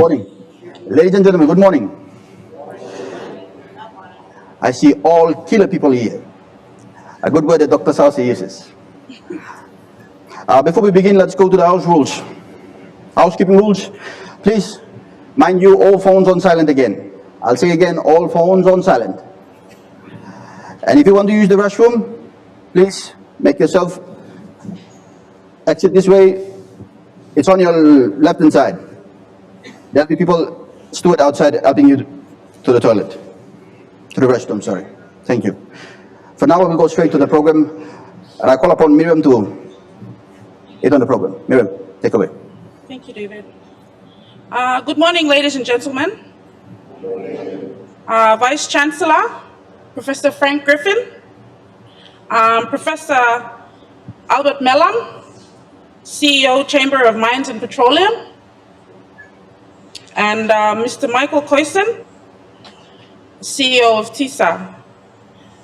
morning. Ladies and gentlemen, good morning. I see all killer people here. A good word that Dr. Salsi uses. Before we begin, let's go to the house rules. Housekeeping rules. Please, mind you, all phones on silent again. I'll say again, all phones on silent. And if you want to use the restroom, please make yourself exit this way. It's on your left-hand side. There'll be people stood outside helping you to the toilet. To the restroom, sorry. Thank you. For now, we'll go straight to the program. And I call upon Miriam to get on the program. Miriam, take away. Thank you, David. Good morning, ladies and gentlemen. Vice Chancellor, Professor Frank Griffin, Professor Albert Mellam, CEO, Chamber of Mines and Petroleum, and Mr. Michael Koysen, CEO of TISA,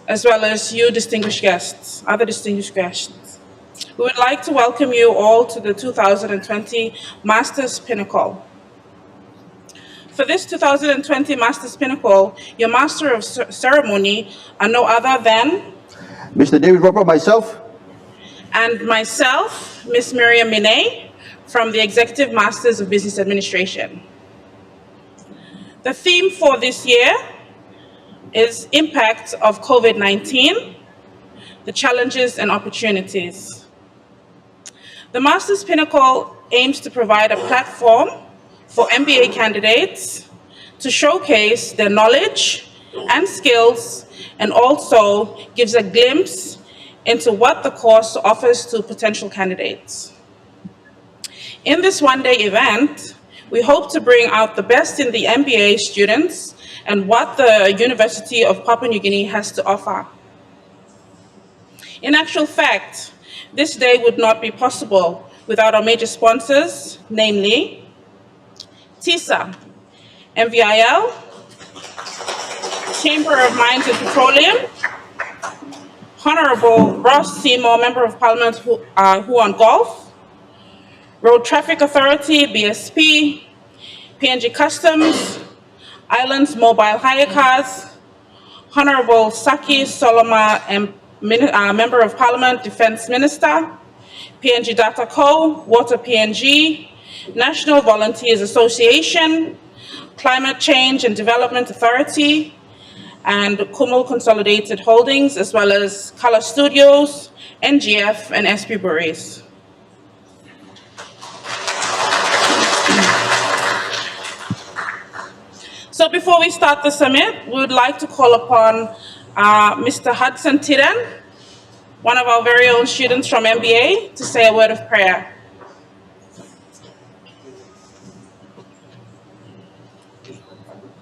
as well as you distinguished guests, other distinguished guests. We would like to welcome you all to the 2020 Masters Pinnacle. For this 2020 Masters Pinnacle, your Master of Ceremony are no other than Mr. David Roper, myself, and myself, Ms. Miriam Minay, from the Executive Masters of Business Administration. The theme for this year is Impact of COVID-19, the Challenges and Opportunities. The Masters Pinnacle aims to provide a platform for MBA candidates to showcase their knowledge and skills, and also gives a glimpse into what the course offers to potential candidates. In this one-day event, we hope to bring out the best in the MBA students and what the University of Papua New Guinea has to offer. In actual fact, this day would not be possible without our major sponsors, namely TISA, MVIL, Chamber of Mines and Petroleum, Honorable Ross Seymour, Member of Parliament Huon Golf, Road Traffic Authority, BSP, PNG Customs, Islands Mobile Hire Cars, Honorable Saki Soloma, Member of Parliament, Defense Minister, PNG Data Co, Water PNG, National Volunteers Association, Climate Change and Development Authority, and Kumul Consolidated Holdings, as well as Color Studios, NGF, and SP Breweries. So before we start the summit, we would like to call upon Mr. Hudson Tiran, one of our very own students from MBA, to say a word of prayer.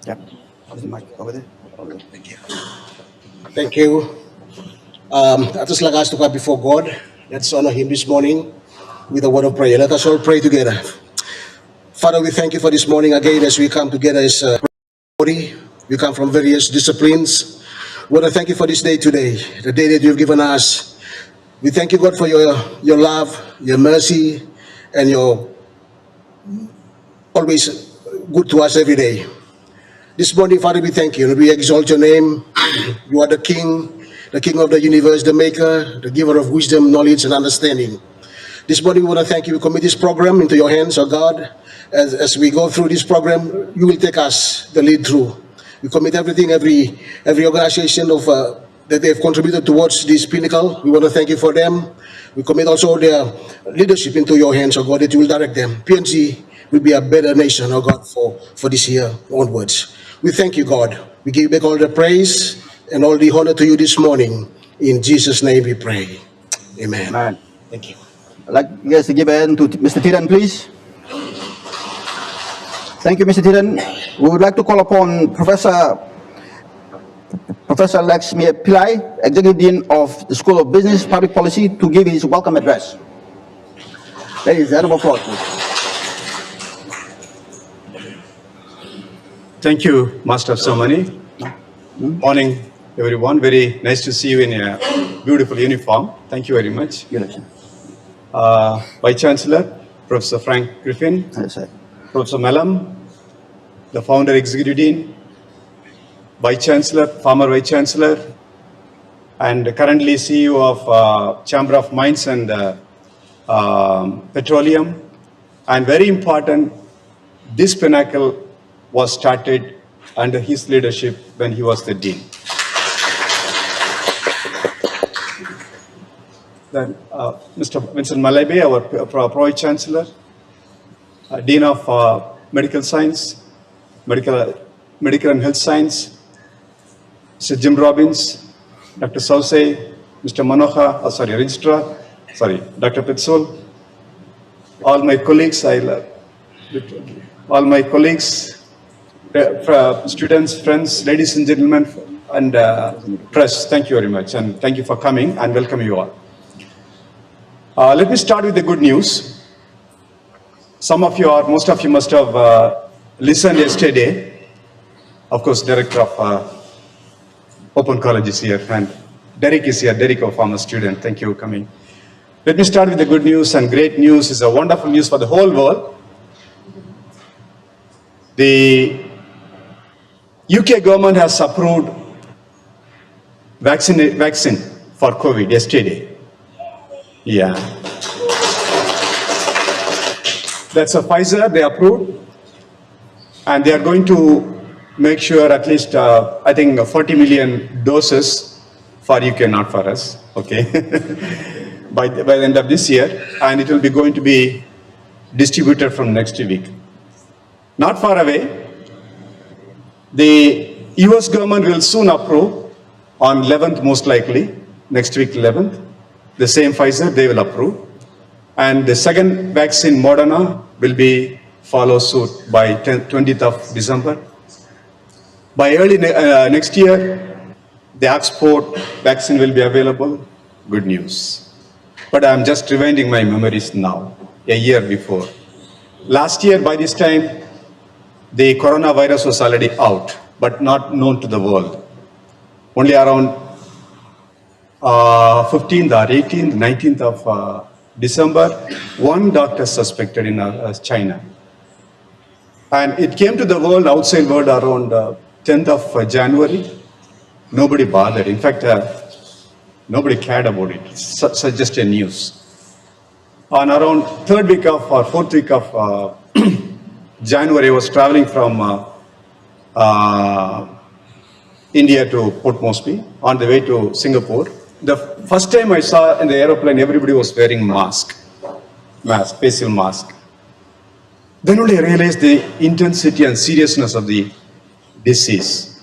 Yep. How's the mic over there? Thank you. Thank you. I'd just like us to come before God. Let's honor Him this morning with a word of prayer. Let us all pray together. Father, we thank you for this morning again as we come together as a body. We come from various disciplines. Lord, I thank you for this day today, the day that you've given us. We thank you, God, for your love, your mercy, and your always good to us every day. This morning, Father, we thank you and we exalt your name. You are the King of the universe, the maker, the giver of wisdom, knowledge, and understanding. This morning, we want to thank you. We commit this program into your hands, oh God. As we go through this program, you will take us the lead through. We commit everything, every organization of that they've contributed towards this Pinnacle. We want to thank you for them. We commit also their leadership into your hands, oh God, that you will direct them. PNG will be a better nation, oh God, for this year onwards. We thank you, God. We give back all the praise and all the honor to you this morning. In Jesus' name we pray. Amen. Amen. Thank you. I'd like you guys to give a hand to Mr. Tiran, please. Thank you, Mr. Tiran. We would like to call upon Professor Leksmi PILLAI, Executive Dean of the School of Business Public Policy, to give his welcome address. Ladies, round of applause, please. Thank you, Master of Ceremony. Morning, everyone. Very nice to see you in a beautiful uniform. Thank you very much. Vice Chancellor, Professor Frank Griffin, Professor Mellam, the founder executive dean, vice chancellor, former vice chancellor, and currently CEO of Chamber of Mines and Petroleum. And very important, this Pinnacle was started under his leadership when he was the dean. Then Mr. Vincent Malabe, our Pro Chancellor, Dean of Medical Science, Medical and Health Science, Mr. Jim Robbins, Dr. Sausay, Mr. Manoha, Registrar, Dr. Pitsul, all my colleagues, students, friends, ladies and gentlemen, and press, thank you very much, and thank you for coming, and welcome you all. Let me start with the good news. Some of you, or most of you, must have listened yesterday. Of course, Director of Open College is here, and Derek is here. Derek, a former student. Thank you for coming. Let me start with the good news, and great news is a wonderful news for the whole world. The UK government has approved vaccine for COVID yesterday. Yeah. That's a Pfizer, they approved. And they are going to make sure at least, I think, 40 million doses for UK, not for us, okay, by the end of this year. And it will be going to be distributed from next week. Not far away, the US government will soon approve on 11th, most likely, next week 11th. The same Pfizer, they will approve. And the second vaccine, Moderna, will be follow suit by 20th of December. By early next year, the Oxford vaccine will be available. Good news. But I'm just rewinding my memories now, a year before. Last year, by this time, the coronavirus was already out, but not known to the world. Only around 15th or 18th, 19th of December, one doctor suspected in China. And it came to the world, outside world, around 10th of January. Nobody bothered. In fact, nobody cared about it. It's just a news. On around third week of or fourth week of January, I was traveling from India to Port Moresby on the way to Singapore. The first time I saw in the aeroplane, everybody was wearing mask, facial mask. Then only I realized the intensity and seriousness of the disease.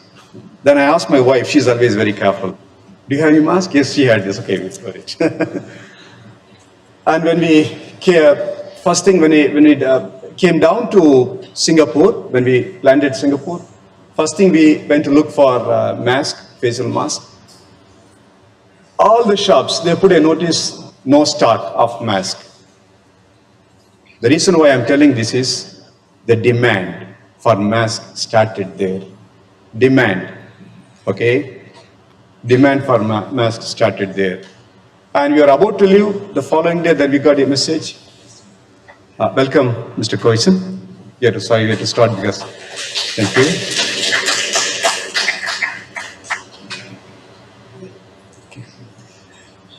Then I asked my wife, she's always very careful. Do you have any mask? Yes, she had this. Okay, we'll wear it. And when we came, first thing when we came down to Singapore, when we landed Singapore, first thing we went to look for mask, facial mask. All the shops, they put a notice, no stock of mask. The reason why I'm telling this is the demand for mask started there. Demand, okay? Demand for mask started there. And we are about to leave. The following day, then we got a message. Welcome, Mr. Coyson. You have to start because, thank you.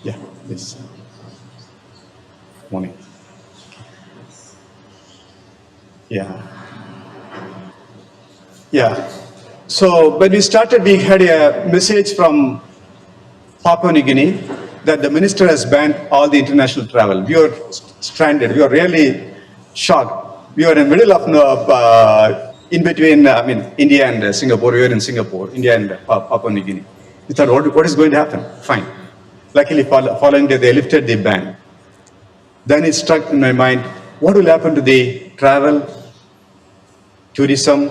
Yeah, this morning. Yeah. So when we started, we had a message from Papua New Guinea that the minister has banned all the international travel. We were stranded. We were really shocked. We were in the middle of, in between, India and Singapore. We were in Singapore, India and Papua New Guinea. We thought, what is going to happen? Fine. Luckily, following day, they lifted the ban. Then it struck in my mind, what will happen to the travel, tourism,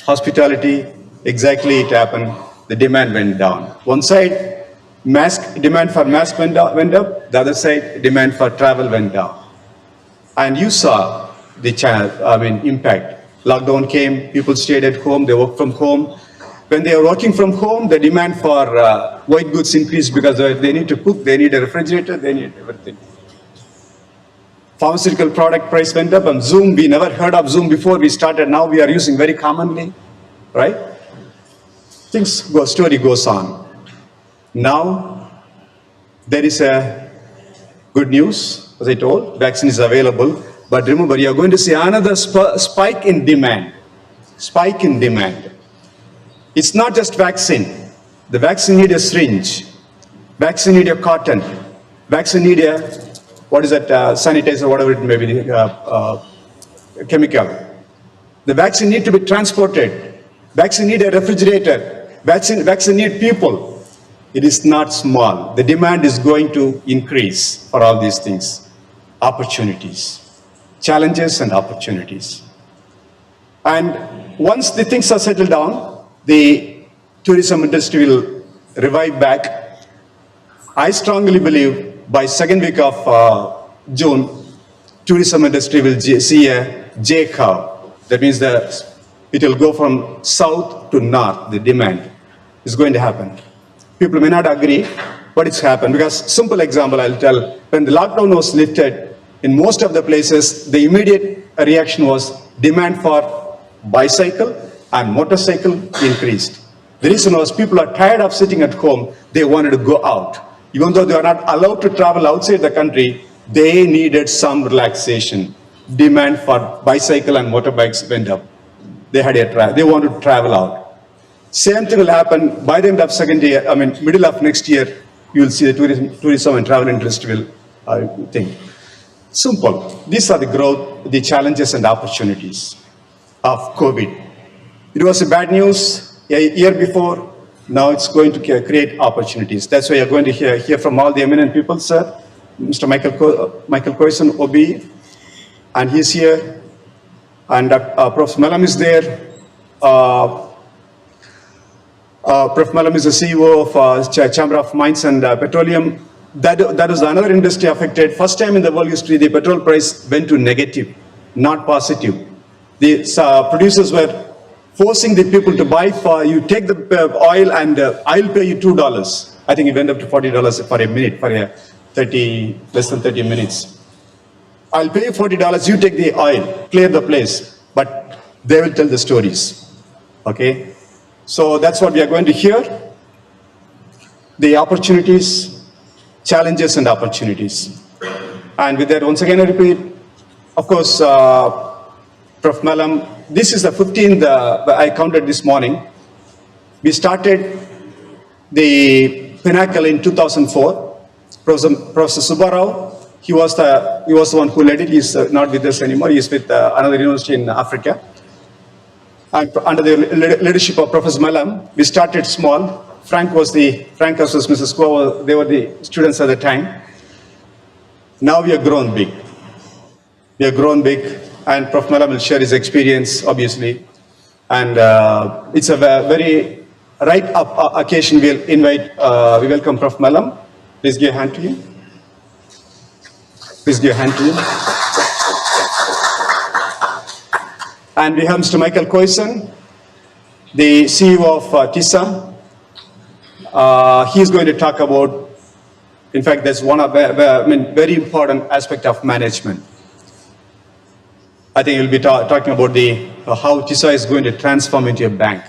hospitality? Exactly, it happened. The demand went down. One side, demand for mask went up. The other side, demand for travel went down. And you saw the impact. Lockdown came, people stayed at home, they worked from home. When they are working from home, the demand for white goods increased because they need to cook, they need a refrigerator, they need everything. Pharmaceutical product price went up, and Zoom, we never heard of Zoom before we started. Now we are using very commonly, right? Story goes on. Now, there is a good news, as I told, vaccine is available. But remember, you are going to see another spike in demand. Spike in demand. It's not just vaccine. The vaccine need a syringe. Vaccine need a cotton. Vaccine need a, what is that, sanitizer, whatever it may be, chemical. The vaccine need to be transported. Vaccine need a refrigerator. Vaccine need people. It is not small. The demand is going to increase for all these things. Opportunities, challenges and opportunities. And once the things are settled down, the tourism industry will revive back. I strongly believe by second week of June, tourism industry will see a J curve. That means that it will go from south to north, the demand is going to happen. People may not agree, but it's happened. Because simple example I'll tell, when the lockdown was lifted, in most of the places, the immediate reaction was demand for bicycle and motorcycle increased. The reason was people are tired of sitting at home, they wanted to go out. Even though they are not allowed to travel outside the country, they needed some relaxation. Demand for bicycle and motorbikes went up. They wanted to travel out. Same thing will happen by the end of second year, middle of next year, you will see the tourism and travel industry will think. Simple. These are the growth, the challenges and opportunities of COVID. It was a bad news a year before. Now it's going to create opportunities. That's why you're going to hear from all the eminent people, sir. Mr. Michael Coyson, OB, and he's here. And Prof. Mellam is there. Prof. Mellam is the CEO of Chamber of Mines and Petroleum. That is another industry affected. First time in the world history, the petrol price went to negative, not positive. The producers were forcing the people to buy you take the oil and I'll pay you $2. I think it went up to $40 for a minute, for a less than 30 minutes. I'll pay you $40, you take the oil, clear the place, but they will tell the stories, okay? So that's what we are going to hear. The opportunities, challenges and opportunities. And with that, once again I repeat, of course, Prof. Mellam, this is the 15th I counted this morning. We started the Pinnacle in 2004. Professor Subbarao, he was the one who led it. He's not with us anymore. He's with another university in Africa. And under the leadership of Professor Mellam, we started small. Frank versus Mrs. Kua, they were the students at the time. Now we have grown big. We have grown big, and Prof. Mellam will share his experience, obviously. And it's a very right occasion. We'll invite, we welcome Prof. Mellam. Please give a hand to him. Please give a hand to him. And we have Mr. Michael Coyson, the CEO of TISA. He's going to talk about, in fact, that's one of very important aspect of management. I think he'll be talking about how TISA is going to transform into a bank.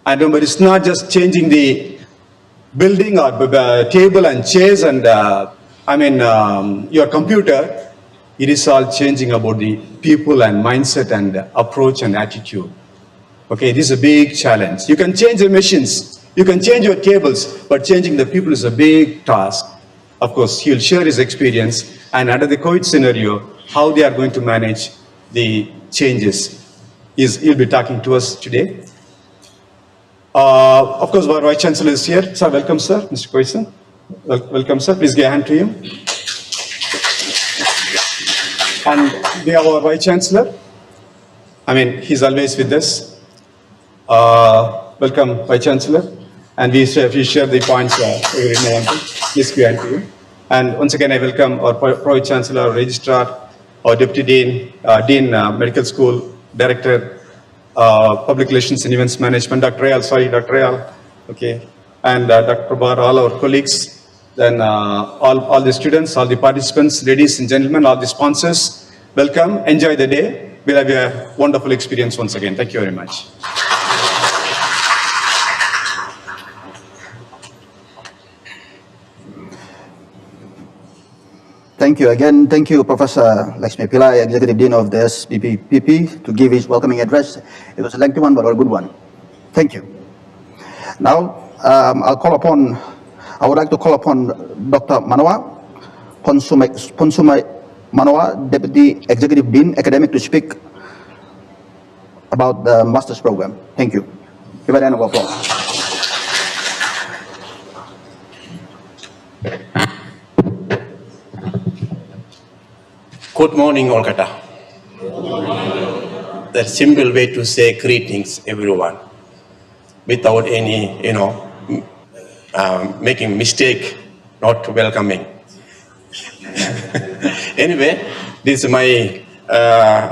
And remember, it's not just changing the building or table and chairs and your computer. It is all changing about the people and mindset and approach and attitude. Okay, this is a big challenge. You can change the machines, you can change your tables, but changing the people is a big task. Of course, he'll share his experience and under the COVID scenario, how they are going to manage the changes. He'll be talking to us today. Of course, our Vice Chancellor is here. Sir, welcome, sir. Mr. Coyson. Welcome, sir. Please give a hand to him. And we have our Vice Chancellor. He's always with us. Welcome, Vice Chancellor. And we share the points every now and then. Please give a hand to you. And once again, I welcome our Pro Chancellor, our Registrar, our Deputy Dean, Dean Medical School, Director, Public Relations and Events Management, Dr. Rayal, okay, and Dr. Prabhar, all our colleagues. Then all the students, all the participants, ladies and gentlemen, all the sponsors, welcome, enjoy the day. We'll have a wonderful experience once again. Thank you very much. Thank you again. Thank you, Professor Leksmi PILLAI, Executive Dean of the SBPPP, to give his welcoming address. It was a lengthy one, but a good one. Thank you. Now, I would like to call upon Dr. Manoa Ponsumai Manoa, Deputy Executive Dean, Academic, to speak about the master's program. Thank you. Give a round of applause. Good morning, Olkata. The simple way to say greetings, everyone, without any, making mistake, not welcoming. Anyway, this is my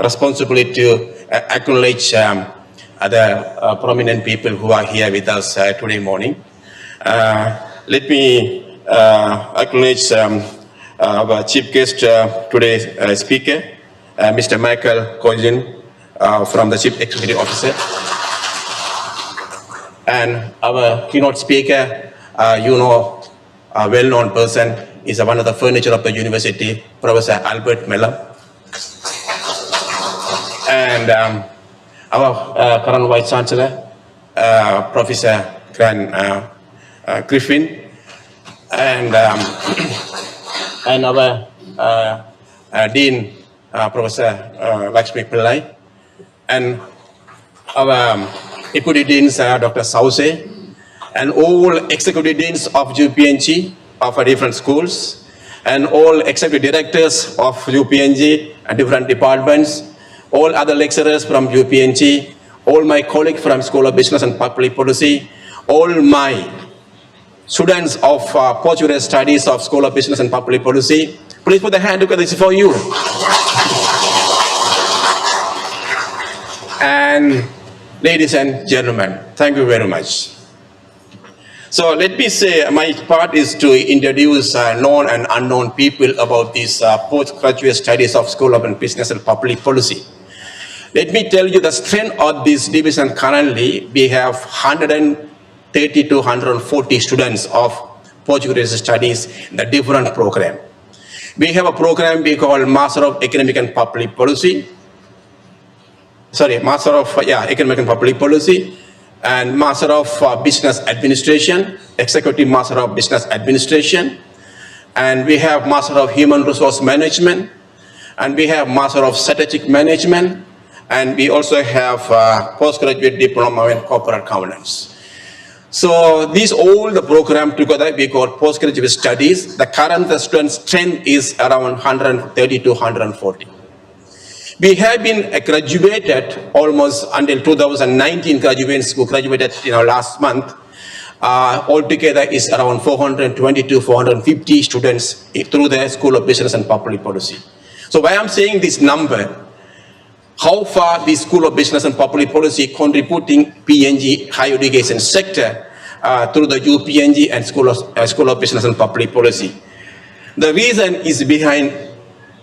responsibility to acknowledge other prominent people who are here with us today morning. Let me acknowledge our chief guest, today's speaker, Mr. Michael Kojin, from the Chief Executive Officer. And our keynote speaker, a well-known person, is one of the furniture of the university, Professor Albert Mellam. And our current Vice Chancellor, Professor Griffin. And our Dean, Professor Leksmi PILLAI, and our Deputy Deans, Dr. Sause, and all Executive Deans of UPNG of different schools, and all Executive Directors of UPNG and different departments, all other lecturers from UPNG, all my colleagues from School of Business and Public Policy, all my students of Postgraduate Studies of School of Business and Public Policy. Please put the hand together, this is for you. And ladies and gentlemen, thank you very much. So let me say, my part is to introduce known and unknown people about these postgraduate studies of School of Business and Public Policy. Let me tell you the strength of this division. Currently, we have 130 to 140 students of postgraduate studies in the different program. We have a program we call Master of Economic and Public Policy. Master of Economic and Public Policy, and Master of Business Administration, Executive Master of Business Administration, and we have Master of Human Resource Management, and we have Master of Strategic Management, and we also have Postgraduate Diploma in Corporate Governance. So these all the program together we call postgraduate studies. The current student strength is around 130 to 140. We have been graduated almost until 2019 graduates who graduated last month. Altogether is around 420 to 450 students through the School of Business and Public Policy. So why I'm saying this number, how far the School of Business and Public Policy contributing PNG higher education sector through the UPNG and School of Business and Public Policy. The reason is behind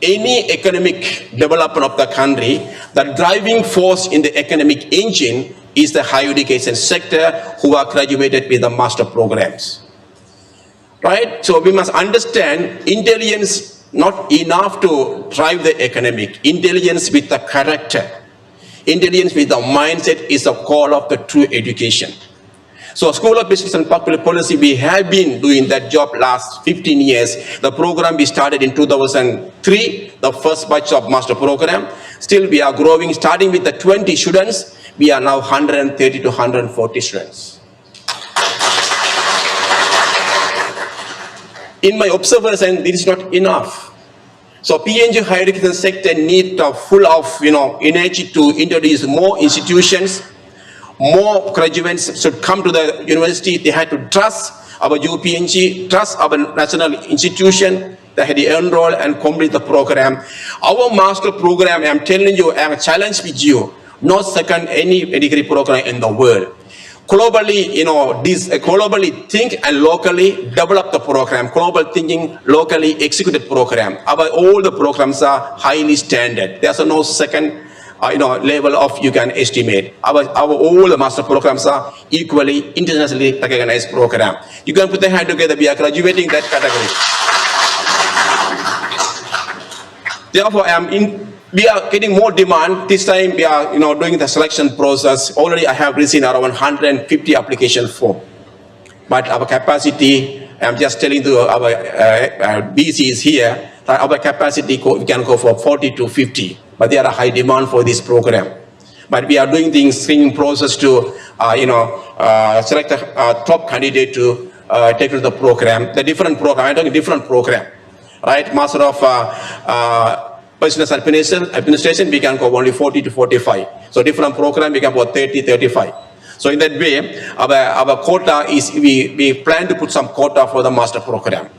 any economic development of the country, the driving force in the economic engine is the higher education sector who are graduated with the master programs. Right? So we must understand intelligence not enough to drive the economic. Intelligence with the character, intelligence with the mindset is the core of the true education. So School of Business and Public Policy, we have been doing that job last 15 years. The program we started in 2003, the first batch of master program. Still we are growing, starting with the 20 students, we are now 130 to 140 students. In my observation, this is not enough. So PNG higher education sector needs full of energy to introduce more institutions. More graduates should come to the university. They had to trust our UPNG, trust our national institution. They had to enroll and complete the program. Our master program, I'm telling you, I'm challenged with you, not second any degree program in the world. globally, globally think and locally develop the program. Global thinking, locally executed program. All the programs are highly standard. There's no second, level of you can estimate. All the master programs are equally internationally recognized program. You can put the hand together. We are graduating that category. Therefore, we are getting more demand. This time we are, doing the selection process. Already I have received around 150 application form. But our capacity, I'm just telling to our BCs here, that our capacity we can go for 40 to 50. But there are high demand for this program. But we are doing the screening process to, select a top candidate to take to the program, the different program. I'm talking different program. Right, Master of Business Administration, we can go only 40 to 45. So different program, we can go 30, 35. So in that way, our quota is, we plan to put some quota for the master program.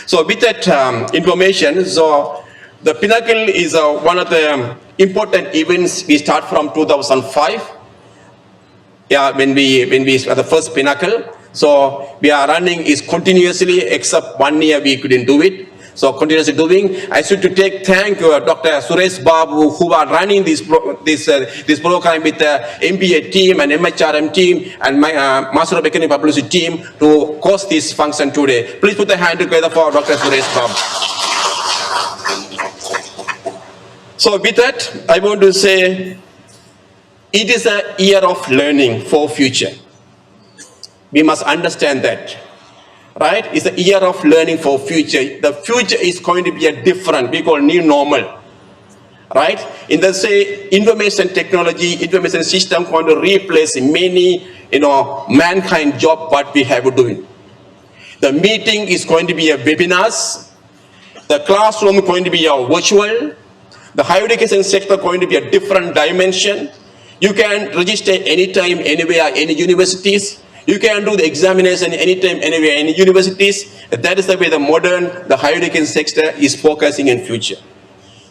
So with that information, so the Pinnacle is one of the important events. We start from 2005. Yeah, when we start the first Pinnacle. So we are running is continuously, except 1 year we couldn't do it. So continuously doing. I should to thank Dr. Suresh Babu, who are running this program with the MBA team and MHRM team and my Master of Economic Publicity team to host this function today. Please put the hand together for Dr. Suresh Babu. So with that, I want to say, it is a year of learning for future. We must understand that. Right? It's a year of learning for future. The future is going to be a different, we call new normal. Right? In the say, information technology, information system going to replace many, mankind job what we have doing. The meeting is going to be a webinars. The classroom is going to be a virtual. The higher education sector going to be a different dimension. You can register anytime, anywhere, any universities. You can do the examination anytime, anywhere, any universities. That is the way the higher education sector is focusing in future.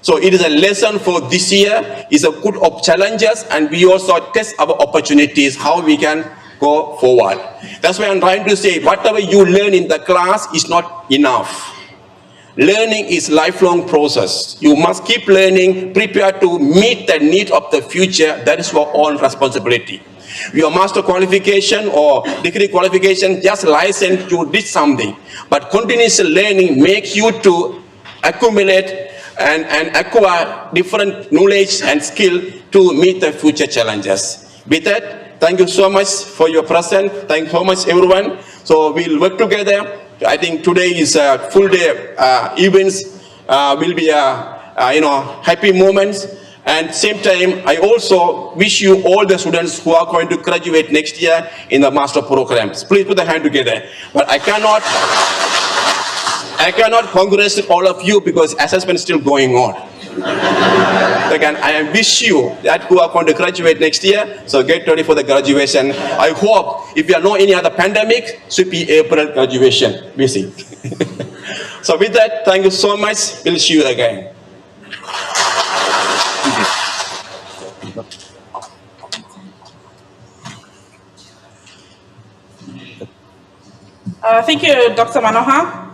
So it is a lesson for this year. It's a good of challenges, and we also test our opportunities, how we can go forward. That's why I'm trying to say, whatever you learn in the class is not enough. Learning is lifelong process. You must keep learning, prepare to meet the need of the future. That is your own responsibility. Your master qualification or degree qualification, just license, you did something. But continuous learning makes you to accumulate and acquire different knowledge and skill to meet the future challenges. With that, thank you so much for your presence. Thank you so much, everyone. So we'll work together. I think today is a full day events. Will be happy moments. And same time, I also wish you all the students who are going to graduate next year in the master programs. Please put the hand together. But I cannot congratulate all of you because assessment is still going on. Again, I wish you that who are going to graduate next year, so get ready for the graduation. I hope if there are no any other pandemic, should be April graduation. We see. So with that, thank you so much. We'll see you again. Thank you, Dr. Manohar.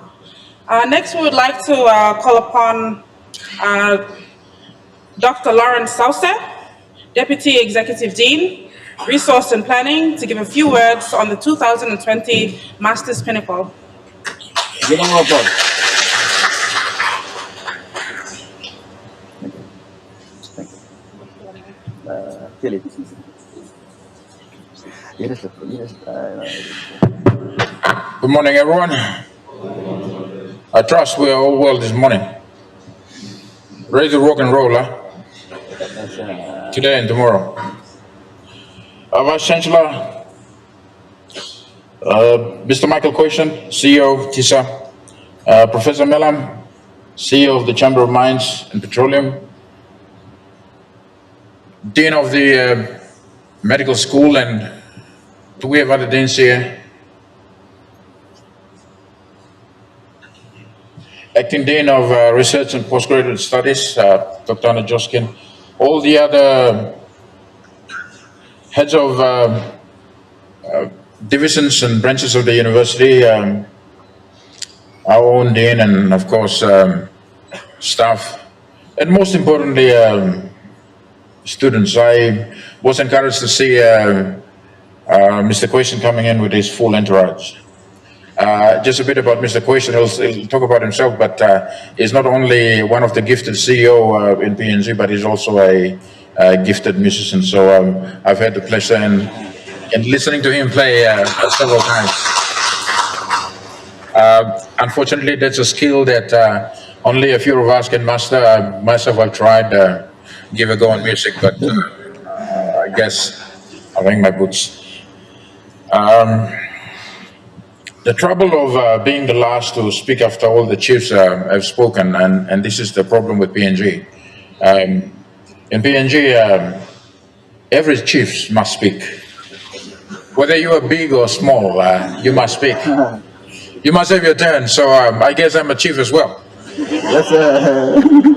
Next, we would like to call upon Dr. Lawrence Saucer, Deputy Executive Dean, Resource and Planning, to give a few words on the 2020 Masters Pinnacle. Good morning, everyone. I trust we are all well this morning. Ready to rock and roll, huh? Today and tomorrow. Our Vice Chancellor, Mr. Michael Question, CEO of TISA, Professor Mellam, CEO of the Chamber of Mines and Petroleum, Dean of the Medical School, and do we have other deans here? Acting Dean of Research and Postgraduate Studies, Dr. Anna Joskin, all the other heads of divisions and branches of the university, our own dean, and of course staff, and most importantly students. I was encouraged to see Mr. Question coming in with his full entourage. Just a bit about Mr. Question, he'll talk about himself, but he's not only one of the gifted CEO in PNG, but he's also a gifted musician. So I've had the pleasure in listening to him play several times. Unfortunately, that's a skill that only a few of us can master. Myself, I've tried to give a go on music, but I guess I'll hang my boots. The trouble of being the last to speak after all the chiefs have spoken, and this is the problem with PNG. In PNG, every chief must speak. Whether you are big or small, you must speak. You must have your turn, so I guess I'm a chief as well. Yes,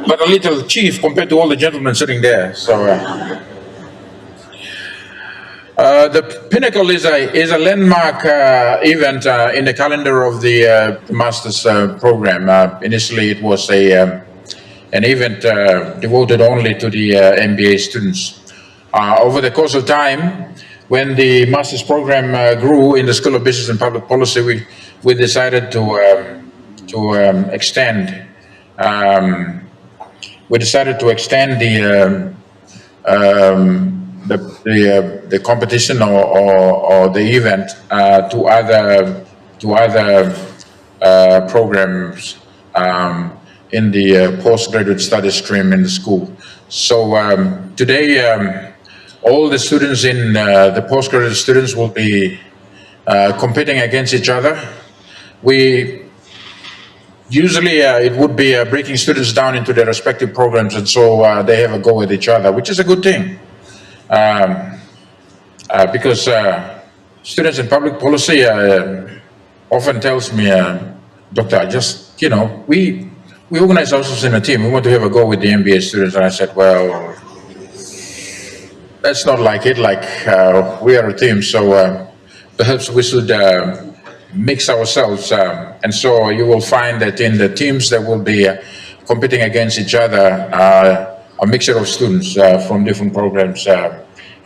But a little chief compared to all the gentlemen sitting there. So the Pinnacle is a landmark event in the calendar of the master's program. Initially, it was an event devoted only to the MBA students. Over the course of time, when the master's program grew in the School of Business and Public Policy, we decided to extend. We decided to extend the competition or the event to other programs in the postgraduate studies stream in the school. So today, all the students in the postgraduate students will be competing against each other. Usually it would be breaking students down into their respective programs, and so they have a go at each other, which is a good thing. Because students in public policy often tells me, Doctor, just, we organize ourselves in a team. We want to have a go with the MBA students. And I said, well, that's not like it. We are a team, so perhaps we should mix ourselves. And so you will find that in the teams that will be competing against each other, a mixture of students from different programs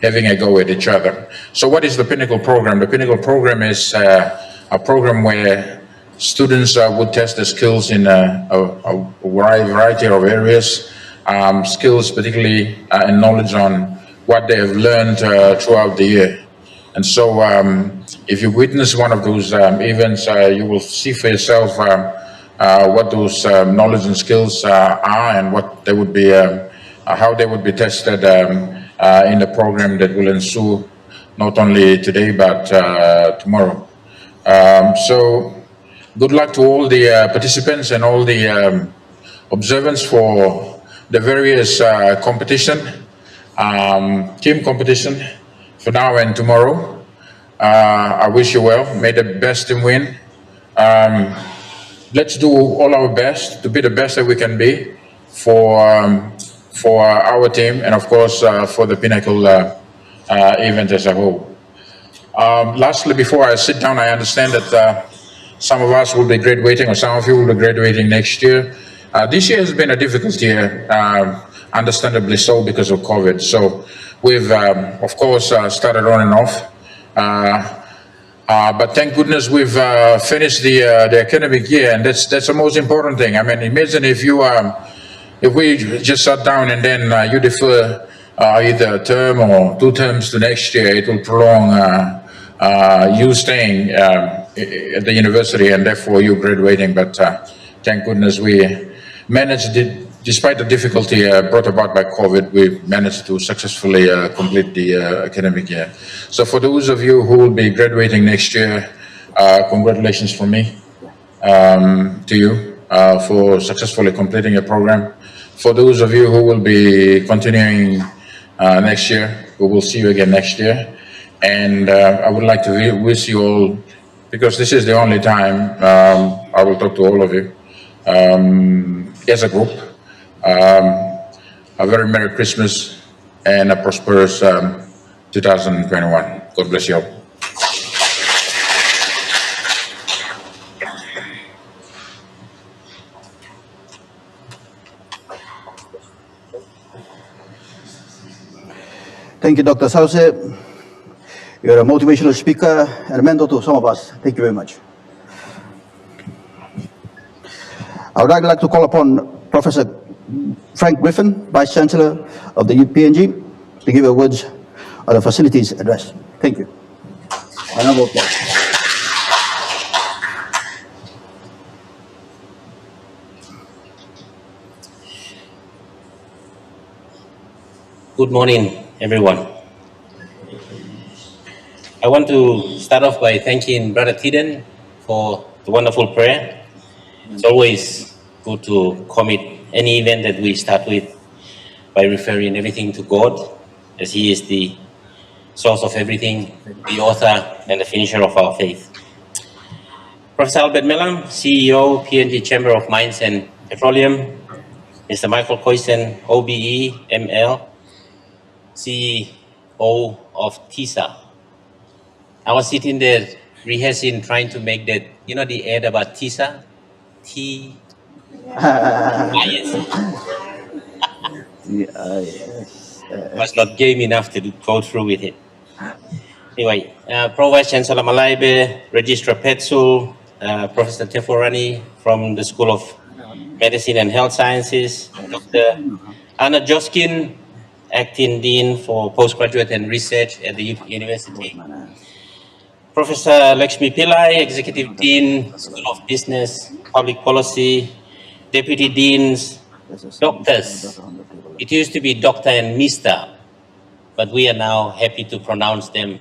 having a go at each other. So what is the Pinnacle program? The Pinnacle program is a program where students would test their skills in a variety of areas, skills particularly and knowledge on what they have learned throughout the year. And so if you witness one of those events, you will see for yourself what those knowledge and skills are and what they would be, how they would be tested in the program that will ensue not only today but tomorrow. So good luck to all the participants and all the observants for the various competition, team competition for now and tomorrow. I wish you well. May the best team win. Let's do all our best to be the best that we can be for our team and of course for the Pinnacle event as a whole. Lastly, before I sit down, I understand that some of us will be graduating, or some of you will be graduating next year. This year has been a difficult year, understandably so because of COVID. So we've of course started on and off. But thank goodness we've finished the academic year, and that's the most important thing. I mean, imagine if we just sat down and then you defer either a term or 2 terms to next year, it will prolong you staying at the university and therefore you graduating. But thank goodness we managed it. Despite the difficulty brought about by COVID, we managed to successfully complete the academic year. So for those of you who will be graduating next year, congratulations from me to you for successfully completing your program. For those of you who will be continuing next year, we will see you again next year. And I would like to wish you all, because this is the only time I will talk to all of you as a group, a very Merry Christmas and a prosperous 2021. God bless you all. Thank you, Dr. Sauce. You're a motivational speaker and a mentor to some of us. Thank you very much. I would like to call upon Professor Frank Griffin, Vice Chancellor of the UPNG, to give a words on the facilities address. Thank you. Honorable applause. Good morning, everyone. I want to start off by thanking Brother Tiden for the wonderful prayer. It's always good to commit any event that we start with by referring everything to God, as He is the source of everything, the author and the finisher of our faith. Professor Albert Mellam, CEO, PNG Chamber of Mines and Petroleum, Mr. Michael Koisen, OBE, ML, CEO of TISA. I was sitting there rehearsing, trying to make that, you know, the ad about TISA? T. Was not game enough to go through with it. Anyway, Prof. Chancellor Malaibe, Registrar Petsul, Professor Teforani from the School of Medicine and Health Sciences, Dr. Anna Joskin, Acting Dean for Postgraduate and Research at the University, Professor Leksmi PILLAI, Executive Dean, School of Business, Public Policy, Deputy Deans, doctors. It used to be Doctor and Mr., but we are now happy to pronounce them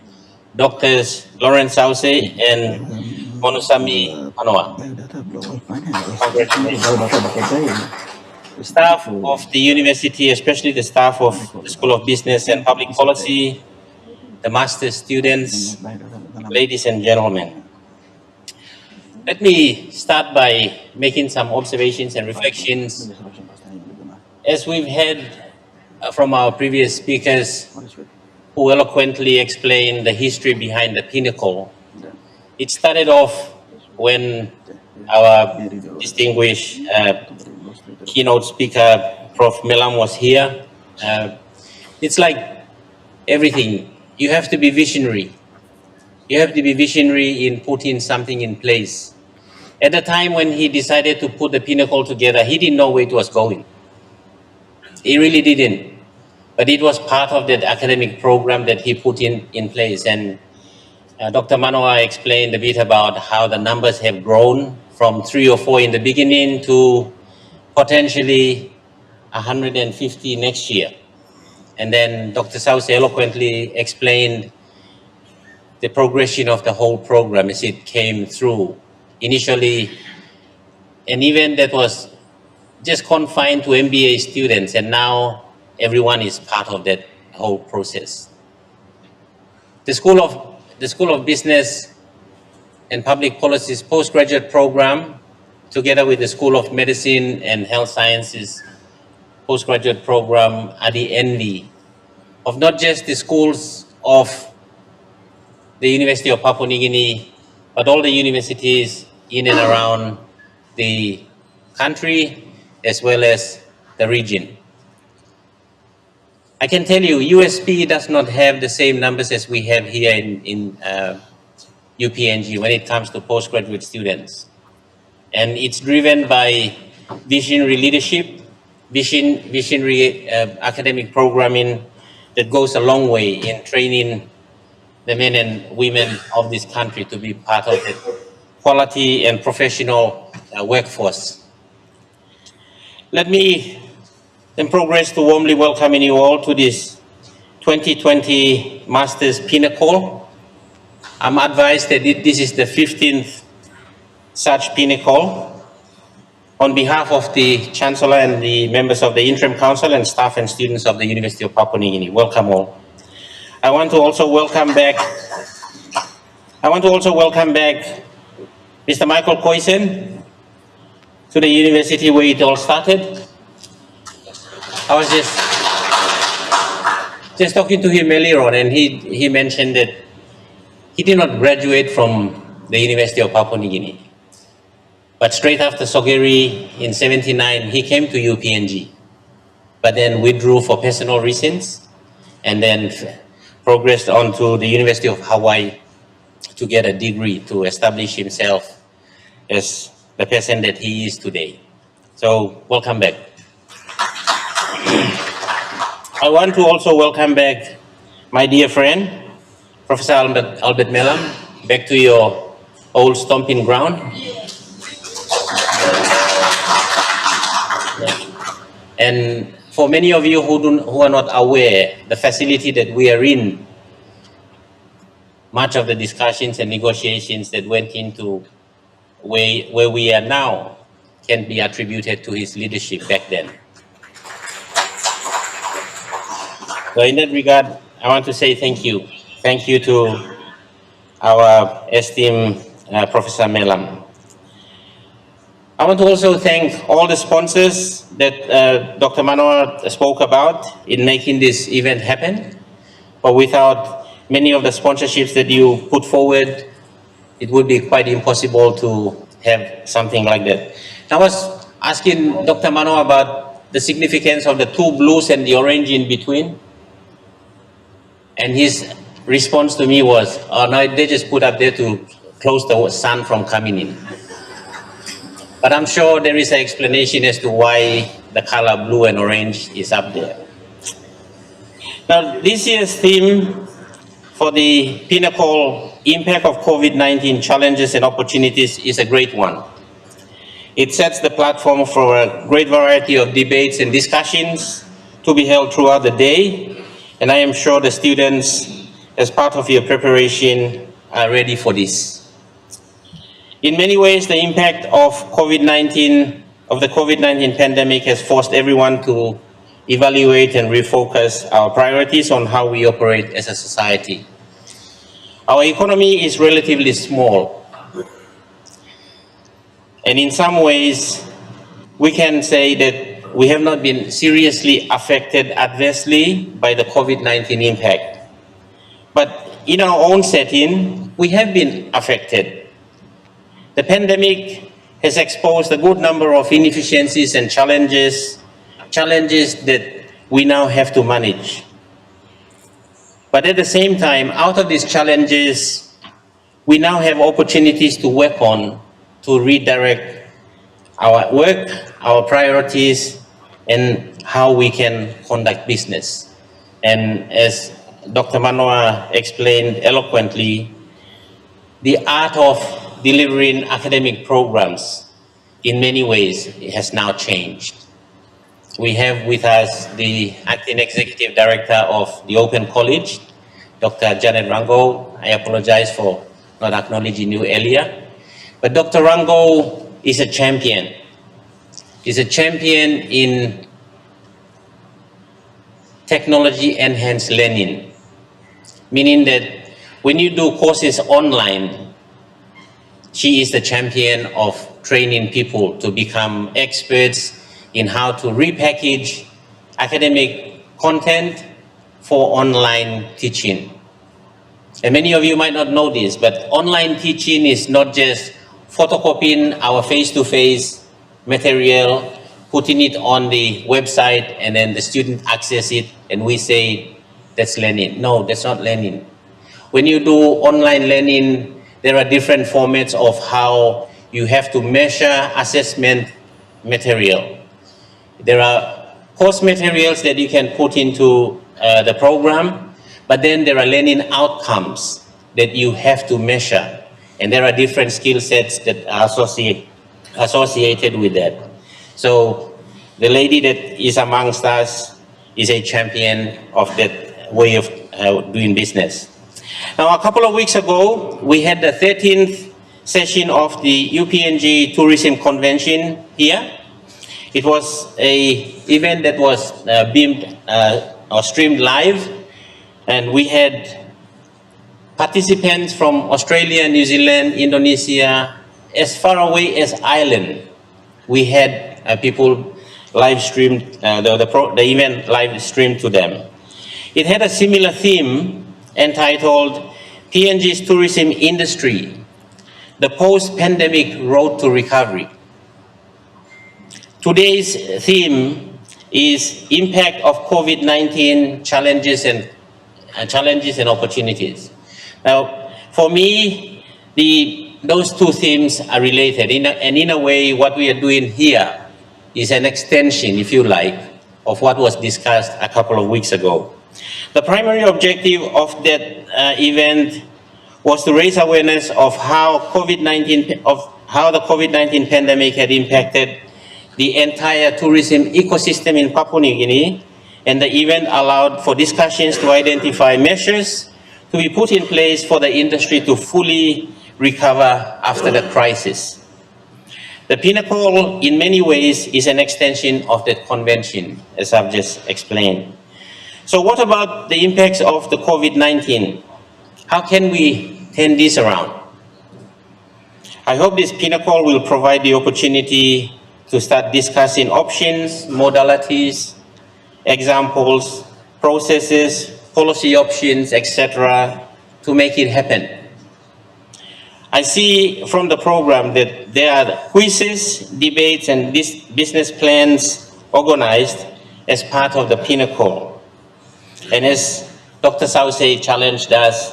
Doctors Lawrence Sauce and Monusami Anoa. Congratulations. Staff of the university, especially the staff of the School of Business and Public Policy, the master's students, ladies and gentlemen. Let me start by making some observations and reflections. As we've heard from our previous speakers who eloquently explained the history behind the Pinnacle, it started off when our distinguished keynote speaker, Prof. Mellam, was here. It's like everything. You have to be visionary. You have to be visionary in putting something in place. At the time when he decided to put the Pinnacle together, he didn't know where it was going. He really didn't. But it was part of that academic program that he put in place. And Dr. Manoa explained a bit about how the numbers have grown from 3 or 4 in the beginning to potentially 150 next year. And then Dr. Sauce eloquently explained the progression of the whole program as it came through. Initially, an event that was just confined to MBA students, and now everyone is part of that whole process. The School of Business and Public Policy's postgraduate program, together with the School of Medicine and Health Sciences postgraduate program, are the envy of not just the schools of the University of Papua New Guinea, but all the universities in and around the country, as well as the region. I can tell you, USP does not have the same numbers as we have here in UPNG when it comes to postgraduate students. And it's driven by visionary leadership, visionary academic programming that goes a long way in training the men and women of this country to be part of the quality and professional workforce. Let me then progress to warmly welcoming you all to this 2020 Masters Pinnacle. I'm advised that this is the 15th such Pinnacle. On behalf of the Chancellor and the members of the Interim Council and staff and students of the University of Papua New Guinea, welcome all. I want to also welcome back Mr. Michael Koisen to the university where it all started. I was just talking to him earlier on, and he mentioned that he did not graduate from the University of Papua New Guinea. But straight after Sogeri in '79, he came to UPNG, but then withdrew for personal reasons. and then progressed on to the University of Hawaii to get a degree to establish himself as the person that he is today. So welcome back. I want to also welcome back my dear friend, Professor Albert Mellam, back to your old stomping ground. And for many of you who are not aware, the facility that we are in, much of the discussions and negotiations that went into where we are now can be attributed to his leadership back then. So in that regard, I want to say thank you. Thank you to our esteemed Professor Mellam. I want to also thank all the sponsors that Dr. Manoa spoke about in making this event happen. But without many of the sponsorships that you put forward, it would be quite impossible to have something like that. I was asking Dr. Manoa about the significance of the two blues and the orange in between. And his response to me was, oh no, they just put up there to close the sun from coming in. But I'm sure there is an explanation as to why the color blue and orange is up there. Now, this year's theme for the Pinnacle Impact of COVID-19 Challenges and Opportunities is a great one. It sets the platform for a great variety of debates and discussions to be held throughout the day, and I am sure the students, as part of your preparation, are ready for this. In many ways, the impact of the COVID-19 pandemic has forced everyone to evaluate and refocus our priorities on how we operate as a society. Our economy is relatively small, and in some ways, we can say that we have not been seriously affected adversely by the COVID-19 impact. But in our own setting, we have been affected. The pandemic has exposed a good number of inefficiencies and challenges that we now have to manage. But at the same time, out of these challenges, we now have opportunities to work on to redirect our work, our priorities, and how we can conduct business. And as Dr. Manoa explained eloquently, the art of delivering academic programs in many ways has now changed. We have with us the Acting Executive Director of the Open College, Dr. Janet Rango. I apologize for not acknowledging you earlier. But Dr. Rango is a champion. He's a champion in technology-enhanced learning, meaning that when you do courses online, she is the champion of training people to become experts in how to repackage academic content for online teaching. And many of you might not know this, but online teaching is not just photocopying our face-to-face material, putting it on the website, and then the student access it, and we say that's learning. No, that's not learning. When you do online learning, there are different formats of how you have to measure assessment material. There are course materials that you can put into the program, but then there are learning outcomes that you have to measure. And there are different skill sets that are associated with that. So the lady that is amongst us is a champion of that way of doing business. Now, a couple of weeks ago, we had the 13th session of the UPNG Tourism Convention here. It was an event that was beamed or streamed live, and we had participants from Australia, New Zealand, Indonesia, as far away as Ireland. We had people live streamed, the event live streamed to them. It had a similar theme entitled PNG's Tourism Industry, the Post-Pandemic Road to Recovery. Today's theme is impact of COVID-19 challenges and opportunities. Now, for me, those two themes are related, and in a way, what we are doing here is an extension, if you like, of what was discussed a couple of weeks ago. The primary objective of that event was to raise awareness of how the COVID-19 pandemic had impacted the entire tourism ecosystem in Papua New Guinea, and the event allowed for discussions to identify measures to be put in place for the industry to fully recover after the crisis. The Pinnacle, in many ways, is an extension of that convention, as I've just explained. So what about the impacts of the COVID-19? How can we turn this around? I hope this Pinnacle will provide the opportunity to start discussing options, modalities, examples, processes, policy options, etc., to make it happen. I see from the program that there are quizzes, debates, and business plans organized as part of the Pinnacle. And as Dr. Sauce challenged us,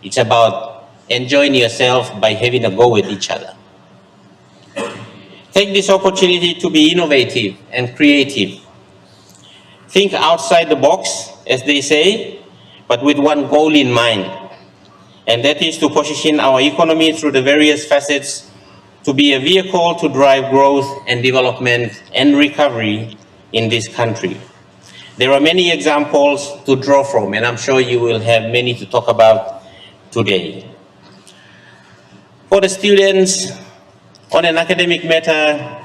it's about enjoying yourself by having a go with each other. Take this opportunity to be innovative and creative. Think outside the box, as they say, but with one goal in mind, and that is to position our economy through the various facets to be a vehicle to drive growth and development and recovery in this country. There are many examples to draw from, and I'm sure you will have many to talk about today. For the students, on an academic matter,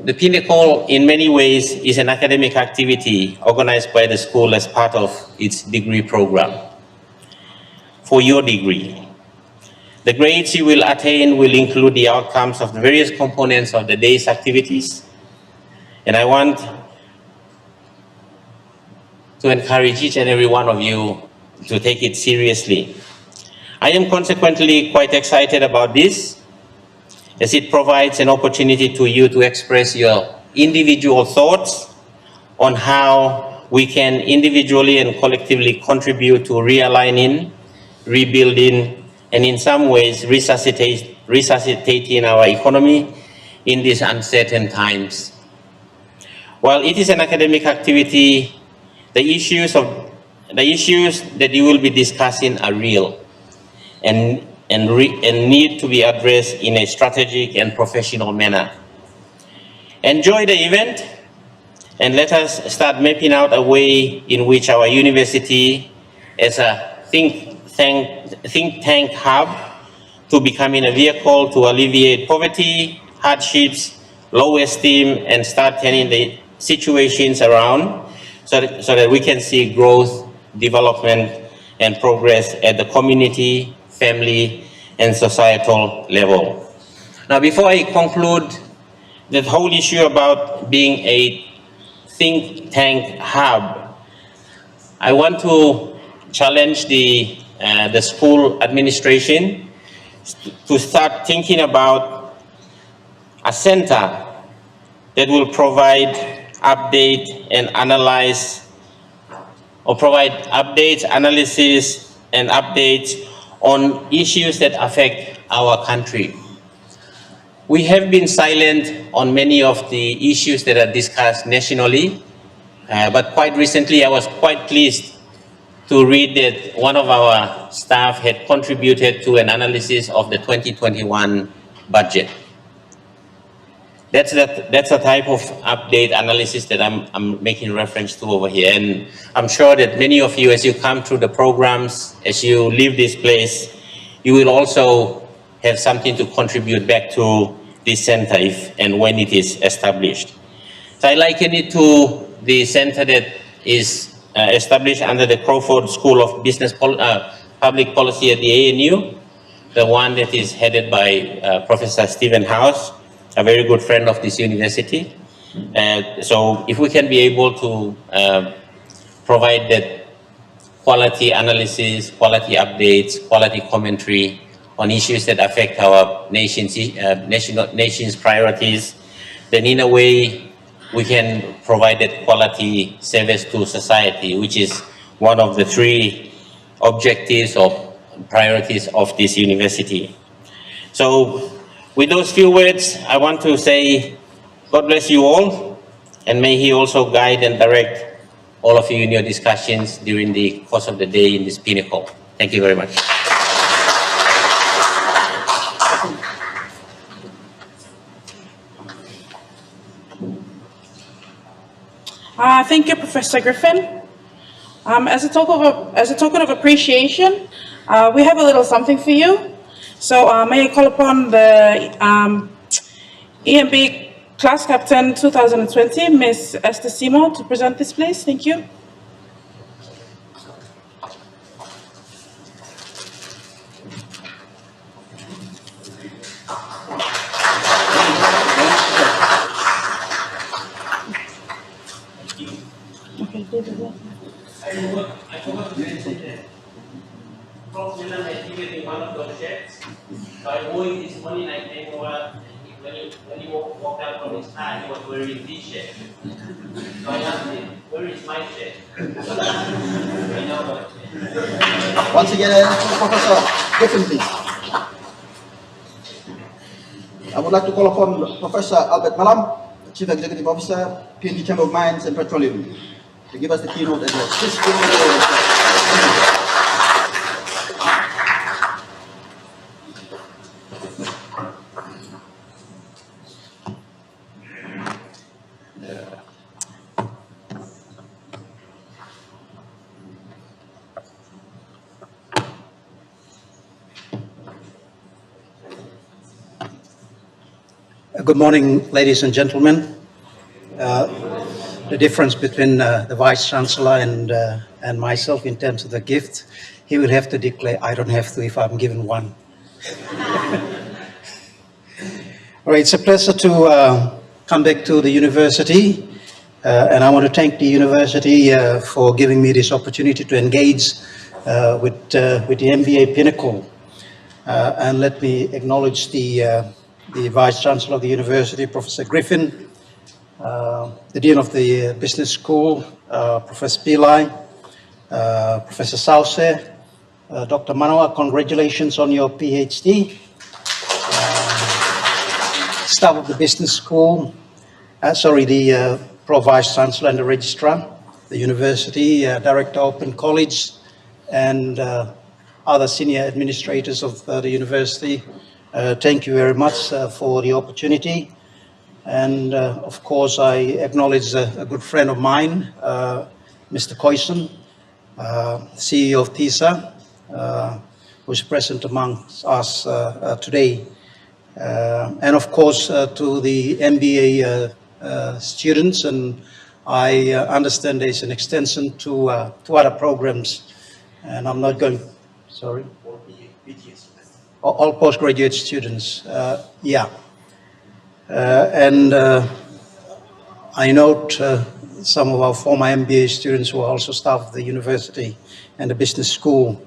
the Pinnacle, in many ways, is an academic activity organized by the school as part of its degree program. For your degree, the grades you will attain will include the outcomes of the various components of the day's activities. And I want to encourage each and every one of you to take it seriously. I am consequently quite excited about this, as it provides an opportunity to you to express your individual thoughts on how we can individually and collectively contribute to realigning, rebuilding, and in some ways resuscitating our economy in these uncertain times. While it is an academic activity, the issues that you will be discussing are real and need to be addressed in a strategic and professional manner. Enjoy the event, and let us start mapping out a way in which our university, as a think tank hub, to becoming a vehicle to alleviate poverty, hardships, low esteem, and start turning the situations around so that we can see growth, development, and progress at the community, family, and societal level. Now, before I conclude the whole issue about being a think tank hub, I want to challenge the school administration to start thinking about a center that will provide update and analyze, or provide updates, analysis, and updates on issues that affect our country. We have been silent on many of the issues that are discussed nationally, but quite recently I was quite pleased to read that one of our staff had contributed to an analysis of the 2021 budget. That's a type of update analysis that I'm making reference to over here. And I'm sure that many of you, as you come through the programs, as you leave this place, you will also have something to contribute back to this center if and when it is established. So I liken it to the center that is established under the Crawford School of Business Public Policy at the ANU, the one that is headed by Professor Stephen House, a very good friend of this university. So if we can be able to provide that quality analysis, quality updates, quality commentary on issues that affect our nation's priorities, then in a way we can provide that quality service to society, which is one of the 3 objectives or priorities of this university. So with those few words, I want to say, God bless you all, and may He also guide and direct all of you in your discussions during the course of the day in this Pinnacle. Thank you very much. Thank you, Professor Griffin. As a token of appreciation, we have a little something for you. So may I call upon the EMB Class Captain 2020, Ms. Esther Simo, to present this, please. Thank you. Prof Mellam has given me one of those shirts. So I wore it this morning. I came over. When he walked out from his car, he was wearing this shirt. So I asked him, where is my shirt? I know what. Once again, Professor Griffin, please. I would like to call upon Professor Albert Mellam, Chief Executive Officer, PNG Chamber of Mines and Petroleum, to give us the keynote address. Please give me the Good morning, ladies and gentlemen. The difference between the Vice Chancellor and myself in terms of the gift, he will have to declare, I don't have to if I'm given one. All right, it's a pleasure to come back to the university, and I want to thank the university for giving me this opportunity to engage with the MBA Pinnacle. And let me acknowledge the Vice Chancellor of the University, Professor Griffin, the Dean of the Business School, Professor PILLAI, Professor Sauce, Dr. Manoa, congratulations on your PhD, staff of the Business School, the Pro Vice Chancellor and the Registrar, the University, Director Open College, and other senior administrators of the University. Thank you very much for the opportunity. And of course, I acknowledge a good friend of mine, Mr. Koison, CEO of TISA, who is present amongst us today. And of course, to the MBA students, and I understand there's an extension to other programs, and I'm not going, sorry? All postgraduate students, and I note some of our former MBA students who are also staff of the university and the business school.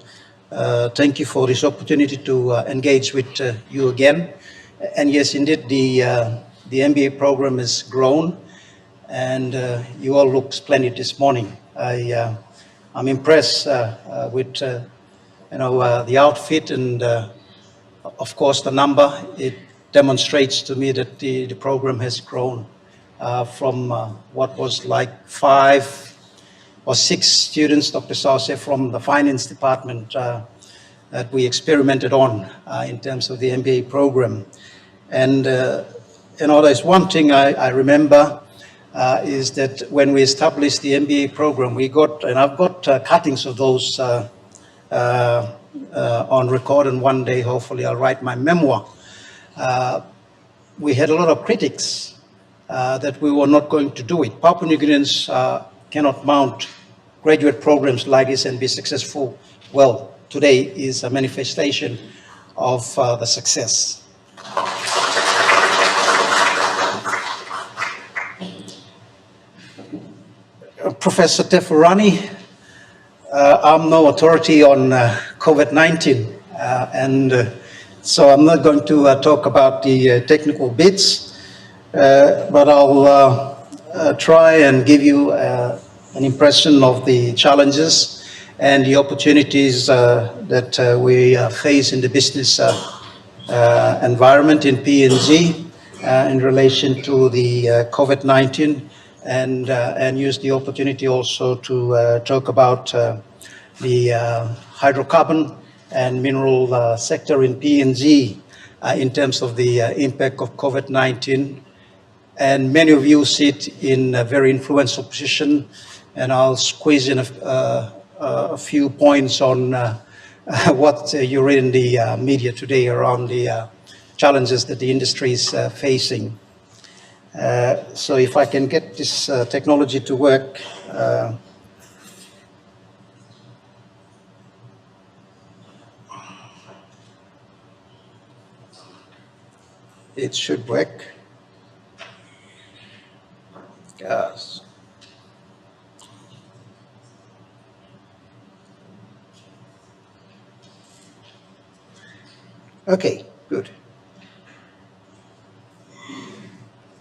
Thank you for this opportunity to engage with you again. And yes, indeed, the MBA program has grown, and you all look splendid this morning. I'm impressed with the outfit and of course, the number. It demonstrates to me that the program has grown from what was like 5 or 6 students, Dr. Sauce, from the finance department that we experimented on in terms of the MBA program. And there's one thing I remember is that when we established the MBA program, we got, and I've got cuttings of those on record, and one day hopefully I'll write my memoir. We had a lot of critics that we were not going to do it. Papua New Guineans cannot mount graduate programs like this and be successful. Well, today is a manifestation of the success. Professor Tefurani, I'm no authority on COVID-19, and so I'm not going to talk about the technical bits, but I'll try and give you an impression of the challenges and the opportunities that we face in the business environment in PNG in relation to the COVID-19, and use the opportunity also to talk about the hydrocarbon and mineral sector in PNG in terms of the impact of COVID-19. And many of you sit in a very influential position, and I'll squeeze in a few points on what you read in the media today around the challenges that the industry is facing. So if I can get this technology to work. It should work. Yes. Okay, good.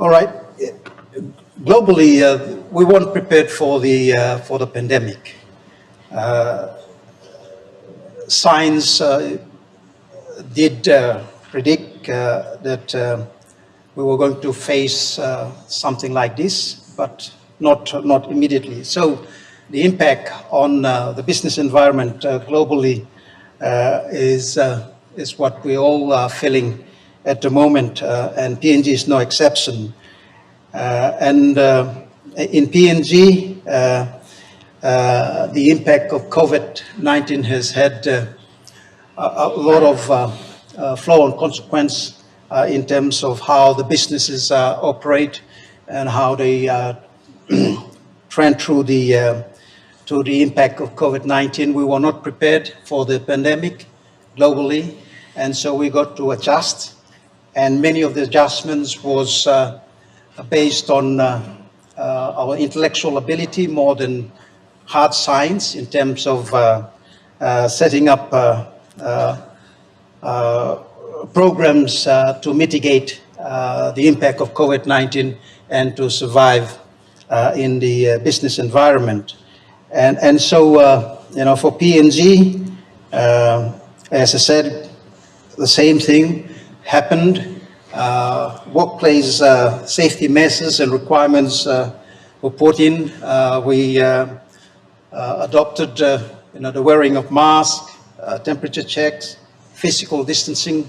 All right. Globally, we weren't prepared for the pandemic. Science did predict that we were going to face something like this, but not immediately. So the impact on the business environment globally is what we're all feeling at the moment, and PNG is no exception. And in PNG, the impact of COVID-19 has had a lot of flow-on consequence in terms of how the businesses operate and how they trend through the impact of COVID-19. We were not prepared for the pandemic globally, and so we got to adjust. And many of the adjustments was based on our intellectual ability more than hard science in terms of setting up programs to mitigate the impact of COVID-19 and to survive in the business environment. And so, for PNG, as I said, the same thing happened. Workplace safety measures and requirements were put in. We adopted, the wearing of masks, temperature checks, physical distancing,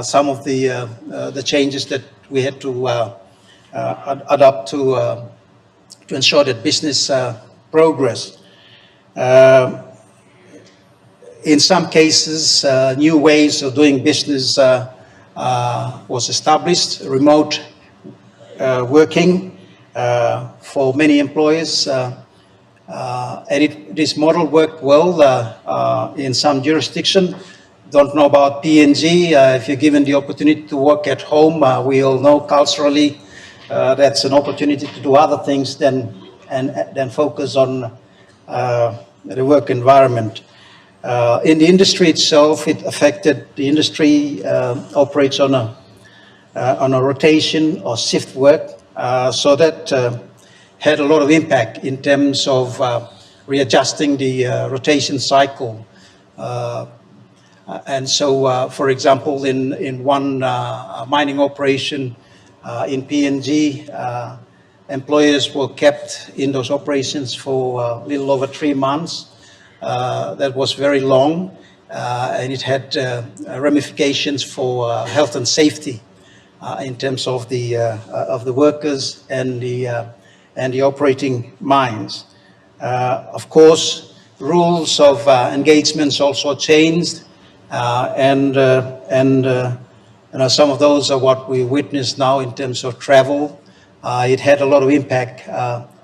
some of the changes that we had to adopt to ensure that business progress. In some cases, new ways of doing business was established, remote working for many employers, and this model worked well in some jurisdiction. Don't know about PNG. If you're given the opportunity to work at home, we all know culturally that's an opportunity to do other things than focus on the work environment. In the industry itself, it affected the industry operates on a rotation or shift work, so that had a lot of impact in terms of readjusting the rotation cycle. And so, for example, in one mining operation in PNG, employees were kept in those operations for a little over 3 months. That was very long, and it had ramifications for health and safety in terms of the workers and the operating mines. Of course, rules of engagements also changed, and some of those are what we witness now in terms of travel. It had a lot of impact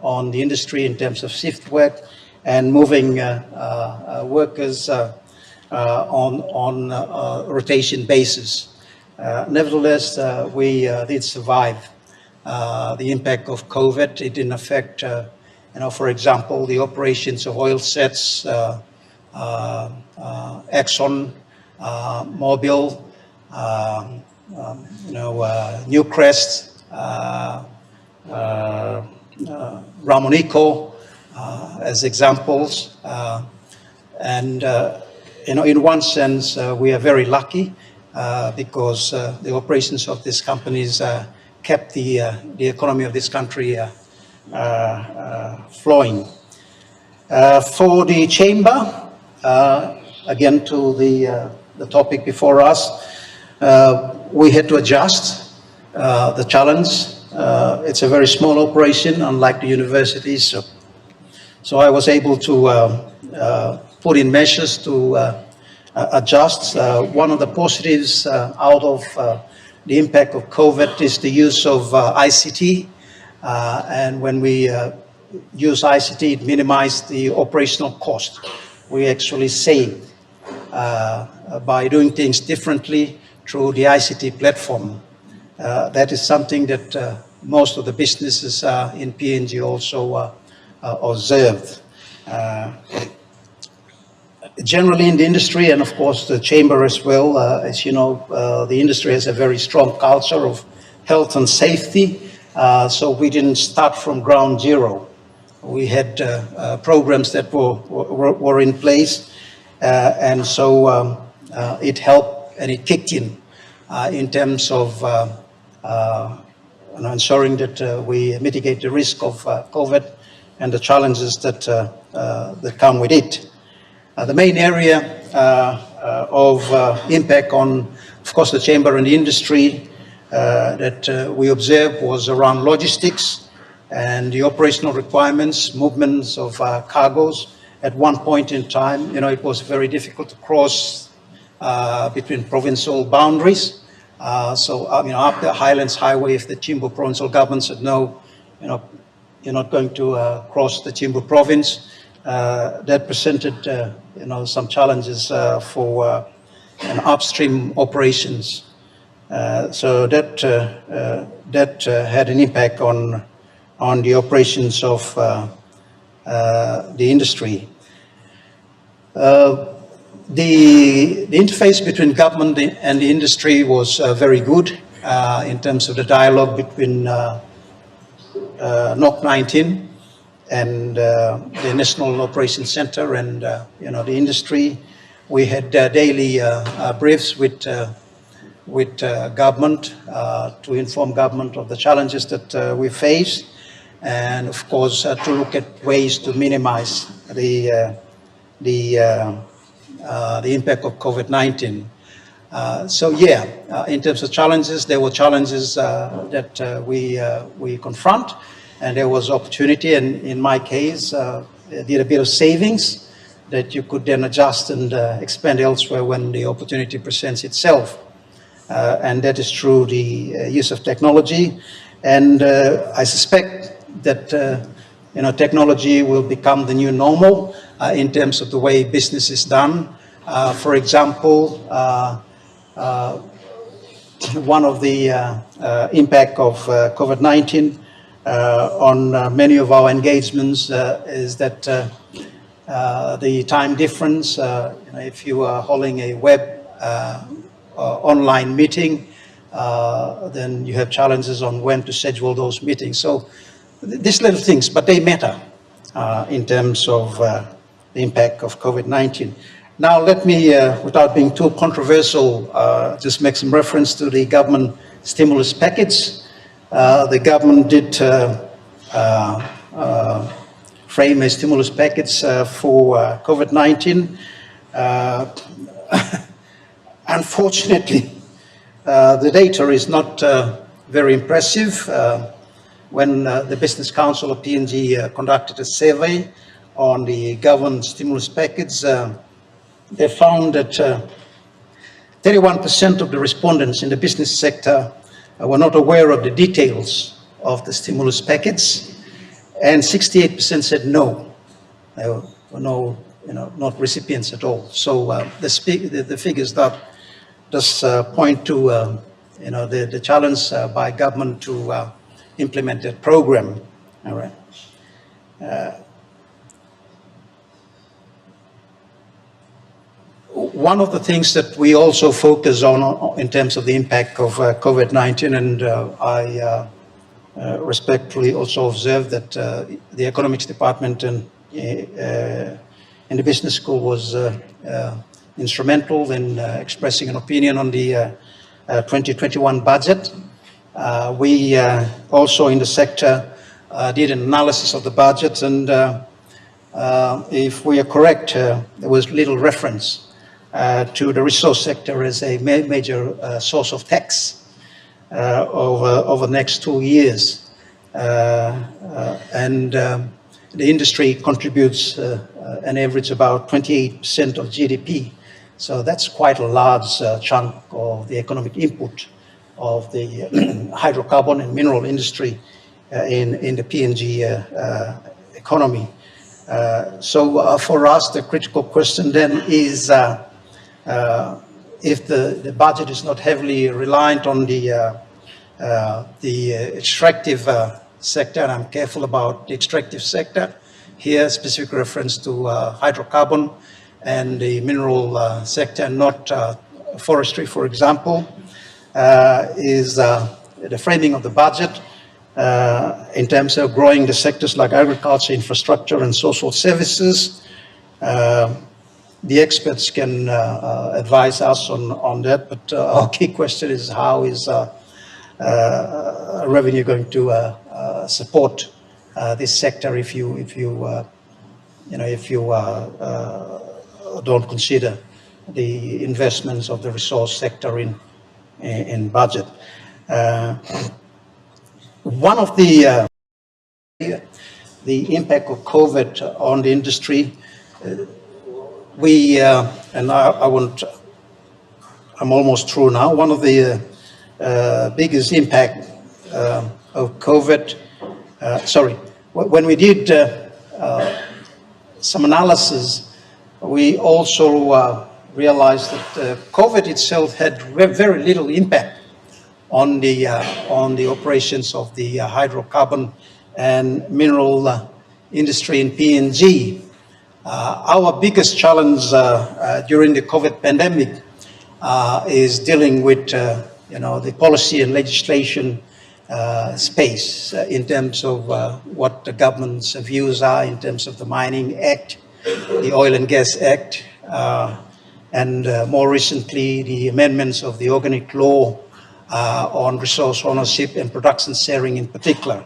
on the industry in terms of shift work and moving workers on a rotation basis. Nevertheless, we did survive the impact of COVID. It didn't affect, for example, the operations of oil sets, Exxon, Mobil, Newcrest, Ramoniko as examples. And in one sense, we are very lucky because the operations of these companies kept the economy of this country flowing. For the chamber, again to the topic before us, we had to adjust the challenge. It's a very small operation, unlike the universities. So I was able to put in measures to adjust. One of the positives out of the impact of COVID is the use of ICT. And when we use ICT, it minimized the operational cost. We actually saved by doing things differently through the ICT platform. That is something that most of the businesses in PNG also observed. Generally in the industry, and of course the chamber as well, as you know, the industry has a very strong culture of health and safety. So we didn't start from ground zero. We had programs that were in place, and so it helped and it kicked in terms of ensuring that we mitigate the risk of COVID and the challenges that come with it. The main area of impact on, of course, the chamber and the industry that we observed was around logistics and the operational requirements, movements of cargoes. At one point in time, it was very difficult to cross between provincial boundaries. So, up the Highlands Highway, if the Chimbo provincial government said no, you're not going to cross the Chimbo province, that presented, some challenges for upstream operations. So that had an impact on the operations of the industry. The interface between government and the industry was very good in terms of the dialogue between NOC 19 and the National Operations Center and the industry. We had daily briefs with government to inform government of the challenges that we face, and of course to look at ways to minimize the impact of COVID-19. In terms of challenges, there were challenges that we confront, and there was opportunity. And in my case, did a bit of savings that you could then adjust and expand elsewhere when the opportunity presents itself. And that is through the use of technology. And I suspect that technology will become the new normal in terms of the way business is done. For example, one of the impact of COVID-19 on many of our engagements is that the time difference. If you are holding a web online meeting, then you have challenges on when to schedule those meetings. So these little things, but they matter in terms of the impact of COVID-19. Now let me, without being too controversial, just make some reference to the government stimulus package. The government did frame a stimulus package for COVID-19. Unfortunately, the data is not very impressive. When the Business Council of PNG conducted a survey on the government stimulus package, they found that 31% of the respondents in the business sector were not aware of the details of the stimulus package, and 68% said no. There were no, not recipients at all. So the figures that does point to, the challenge by government to implement that program. All right. One of the things that we also focus on in terms of the impact of COVID-19, and respectfully also observe that the economics department and the business school was instrumental in expressing an opinion on the 2021 budget. We also in the sector did an analysis of the budget, and if we are correct, there was little reference to the resource sector as a major source of tax over the next 2 years. The industry contributes an average about 28% of GDP. So that's quite a large chunk of the economic input of the hydrocarbon and mineral industry in the PNG economy. So for us, the critical question then is if the budget is not heavily reliant on the extractive sector, and I'm careful about the extractive sector here, specific reference to hydrocarbon and the mineral sector, not forestry, for example, is the framing of the budget in terms of growing the sectors like agriculture, infrastructure, and social services. The experts can advise us on that, but our key question is how is revenue going to support this sector if you don't consider the investments of the resource sector in budget. One of the impact of COVID on the industry, and I'm almost through now. One of the biggest impact of COVID, when we did some analysis, we also realized that COVID itself had very little impact on the operations of the hydrocarbon and mineral industry in PNG. Our biggest challenge during the COVID pandemic is dealing with the policy and legislation space in terms of what the government's views are in terms of the Mining Act, the Oil and Gas Act, and more recently the amendments of the Organic Law on resource ownership and production sharing in particular.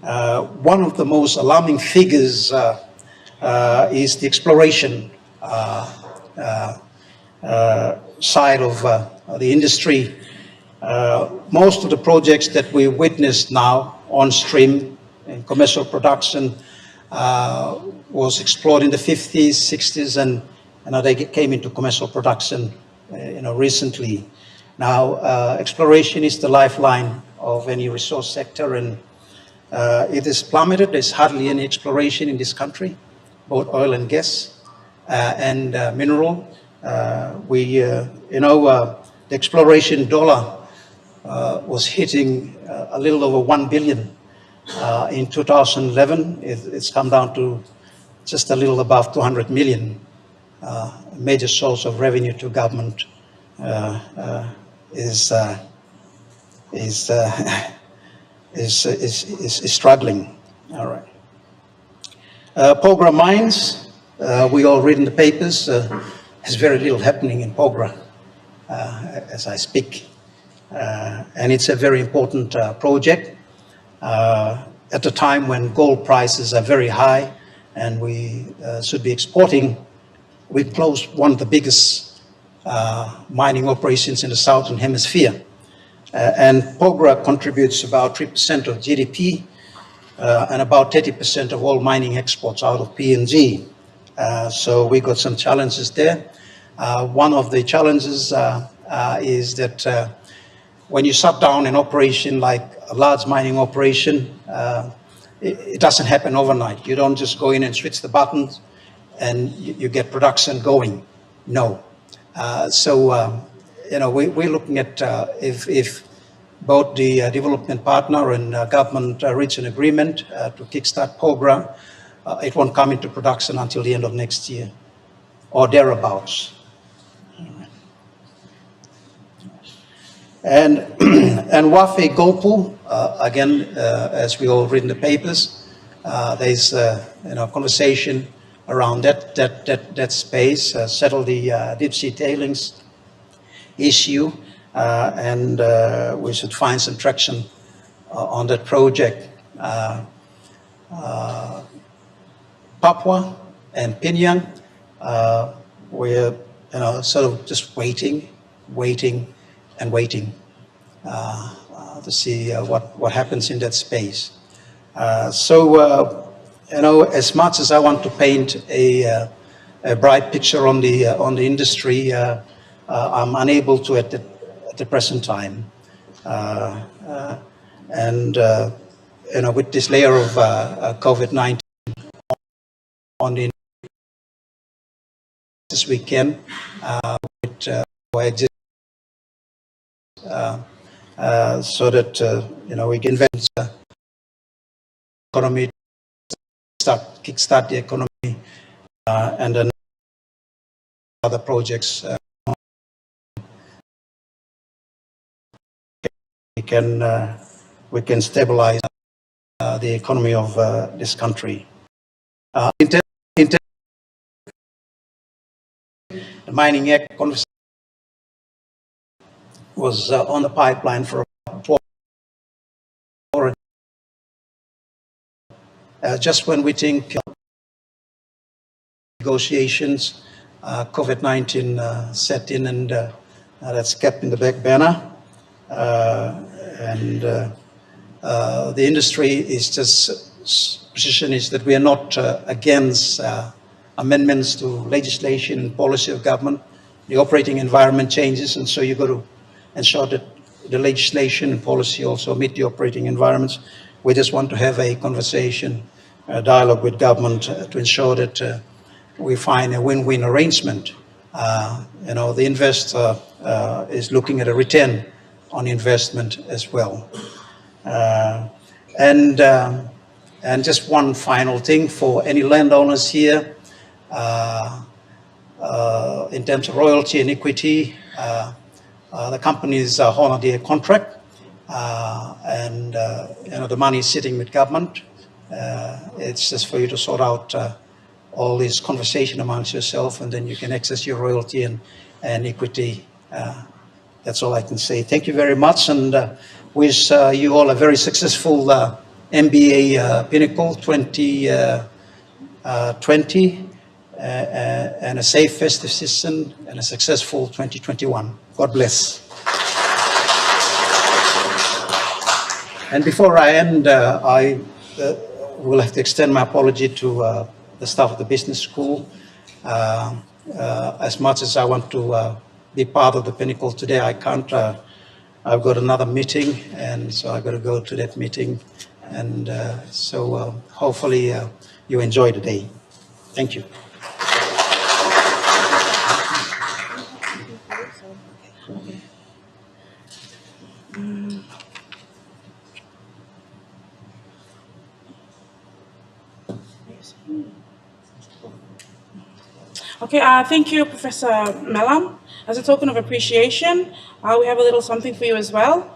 One of the most alarming figures is the exploration side of the industry. Most of the projects that we witnessed now on stream in commercial production was explored in the 50s, 60s, and they came into commercial production recently. Now, exploration is the lifeline of any resource sector, and it is plummeted. There's hardly any exploration in this country, both oil and gas and mineral. The exploration dollar was hitting a little over 1 billion in 2011. It's come down to just a little above 200 million. A major source of revenue to government is struggling. All right. Pogra mines, we all read in the papers. There's very little happening in Pogra as I speak, and it's a very important project at a time when gold prices are very high and we should be exporting. We closed one of the biggest mining operations in the Southern Hemisphere. And Pogra contributes about 3% of GDP and about 30% of all mining exports out of PNG. So we got some challenges there. One of the challenges is that when you shut down an operation like a large mining operation, it doesn't happen overnight. You don't just go in and switch the buttons and you get production going. No. We're looking at if both the development partner and government reach an agreement to kickstart Pogra, it won't come into production until the end of next year or thereabouts. And Wafe Gopu, again, as we all read in the papers, there's conversation around that space, settle the deep sea tailings issue, and we should find some traction on that project. Papua and Pinnacle, we're sort of just waiting to see what happens in that space. As much as I want to paint a bright picture on the industry, I'm unable to at the present time. With this layer of COVID-19 on the as we can with so that we can invent economy, kickstart the economy, and then other projects we can stabilize the economy of this country. The Mining Act was on the pipeline for about 12 just when we think negotiations, COVID-19 set in, and that's kept in the back burner. The industry is just position is that we are not against amendments to legislation and policy of government. The operating environment changes, and so you've got to ensure that the legislation and policy also meet the operating environments. We just want to have a conversation, a dialogue with government to ensure that we find a win-win arrangement. The investor is looking at a return on investment as well. And just one final thing for any landowners here, in terms of royalty and equity, the companies honor their contract, and the money is sitting with government. It's just for you to sort out all this conversation amongst yourself, and then you can access your royalty and equity. That's all I can say. Thank you very much, and wish you all a very successful MBA Pinnacle 2020, and a safe festive season and a successful 2021. God bless. And before I end, I will have to extend my apology to the staff of the business school. As much as I want to be part of the Pinnacle today, I can't. I've got another meeting, and so I've got to go to that meeting. And so hopefully you enjoy the day. Thank you. Okay, thank you, Professor Mellam. As a token of appreciation, we have a little something for you as well.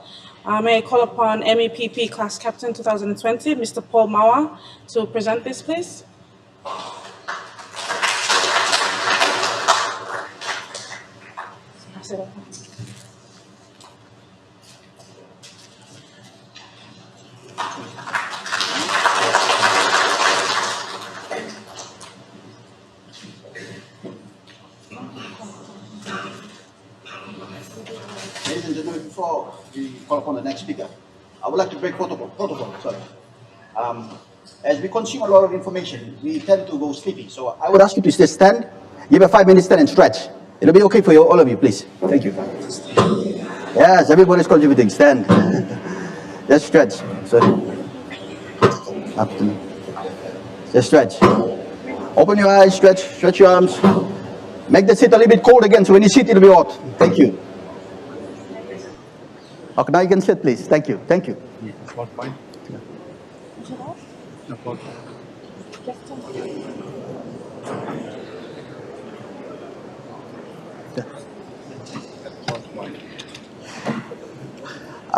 May I call upon MEPP Class Captain 2020, Mr. Paul Mawa, to present this, please? Ladies and gentlemen, before we call upon the next speaker, I would like to break protocol, sorry. As we consume a lot of information, we tend to go sleepy. So I would ask you to stay stand, give a 5-minute stand and stretch. It'll be okay for you, all of you, please. Thank you. Yes, everybody's contributing. Stand. Just stretch. Sorry. Afternoon. Just stretch. Open your eyes, stretch your arms. Make the seat a little bit cold again, so when you sit, it'll be hot. Thank you. Okay, now you can sit, please. Thank you. Thank you.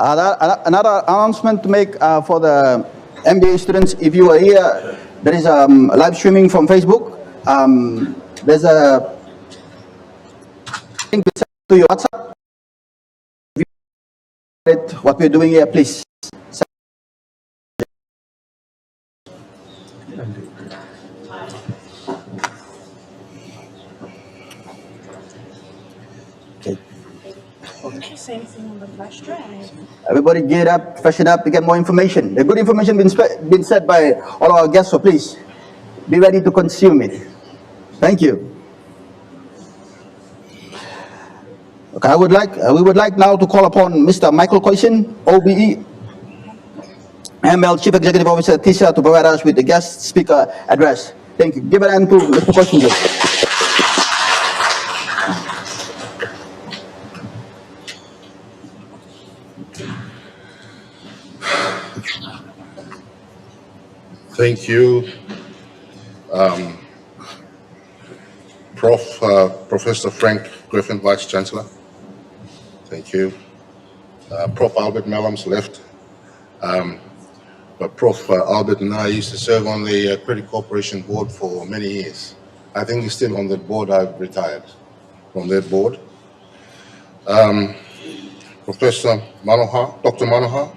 Another announcement to make for the MBA students. If you are here, there is live streaming from Facebook. There's a link to your WhatsApp. If you what we're doing here, please. Same thing on the flash drive. Everybody get up, freshen up to get more information. The good information been said by all our guests, so please be ready to consume it. Thank you. Okay, we would like now to call upon Mr. Michael Koisin, OBE, ML Chief Executive Officer TISA, to provide us with the guest speaker address. Thank you. Give an hand to Mr. Koisin, please. Thank you, Professor Frank Griffin, Vice Chancellor. Thank you. Prof. Albert Mellam's left, but Prof. Albert and I used to serve on the Credit Corporation board for many years. I think he's still on that board. I've retired from that board. Professor Manohar, Dr. Manohar,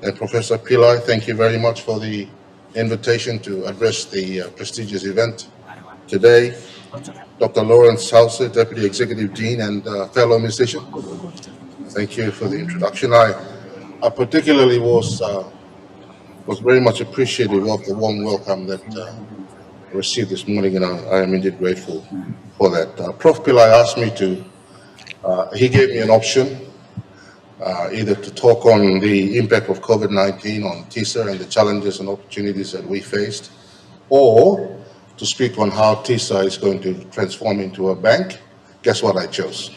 and Professor PILLAI, thank you very much for the invitation to address the prestigious event today. Dr. Lawrence Hauser, Deputy Executive Dean and fellow musician, thank you for the introduction. I particularly was very much appreciative of the warm welcome that I received this morning, and I am indeed grateful for that. Prof. PILLAI asked me to, he gave me an option, either to talk on the impact of COVID-19 on TISA and the challenges and opportunities that we faced, or to speak on how TISA is going to transform into a bank. Guess what I chose?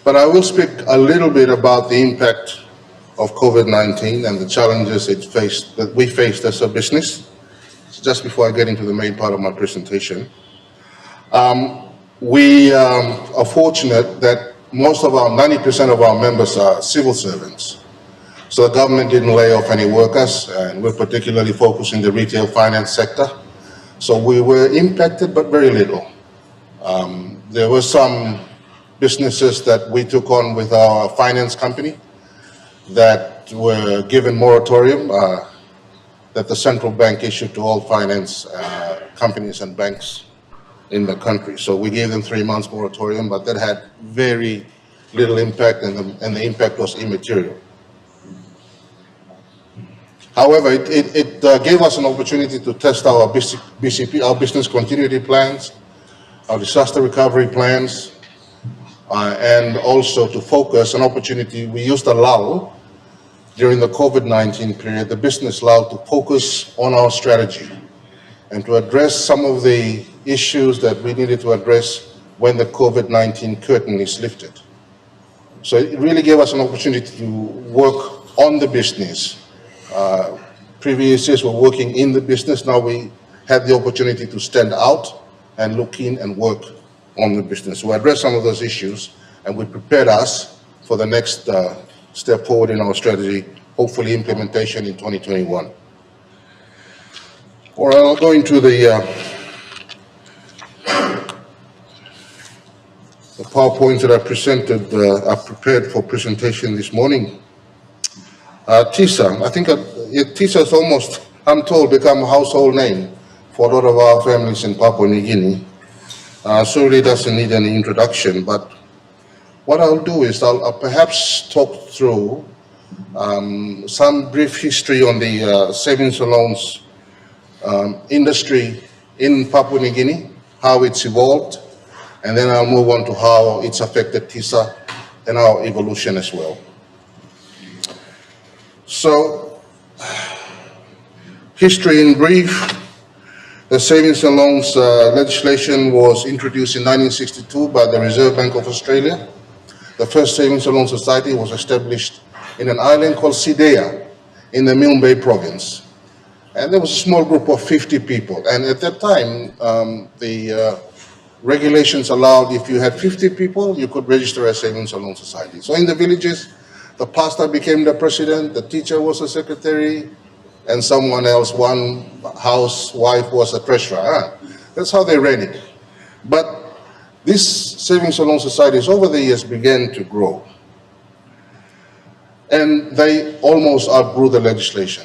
But I will speak a little bit about the impact of COVID-19 and the challenges that we faced as a business. So just before I get into the main part of my presentation, we are fortunate that most of 90% of our members are civil servants. So the government didn't lay off any workers, and we're particularly focused in the retail finance sector. So we were impacted, but very little. There were some businesses that we took on with our finance company that were given moratorium that the central bank issued to all finance companies and banks in the country. So we gave them 3 months moratorium, but that had very little impact, and the impact was immaterial. However, it gave us an opportunity to test our BCP, our business continuity plans, our disaster recovery plans, and also to focus an opportunity. We used a lull during the COVID-19 period, the business lull, to focus on our strategy and to address some of the issues that we needed to address when the COVID-19 curtain is lifted. So it really gave us an opportunity to work on the business. Previous years were working in the business. Now we had the opportunity to stand out and look in and work on the business. So we addressed some of those issues, and we prepared us for the next step forward in our strategy, hopefully implementation in 2021. All right, I'll go into the PowerPoints that I presented, are prepared for presentation this morning. TISA, I think TISA is almost, I'm told, become a household name for a lot of our families in Papua New Guinea. So it really doesn't need any introduction, but what I'll do is I'll perhaps talk through some brief history on the savings and loans industry in Papua New Guinea, how it's evolved, and then I'll move on to how it's affected TISA and our evolution as well. So, history in brief, the savings and loans legislation was introduced in 1962 by the Reserve Bank of Australia. The first savings and loan society was established in an island called Sidea in the Milne Bay province. And there was a small group of 50 people. And at that time, the regulations allowed if you had 50 people, you could register as savings and loan society. So in the villages, the pastor became the president, the teacher was a secretary, and someone else, one housewife was a treasurer. That's how they ran it. But these savings and loan societies over the years began to grow. And they almost outgrew the legislation.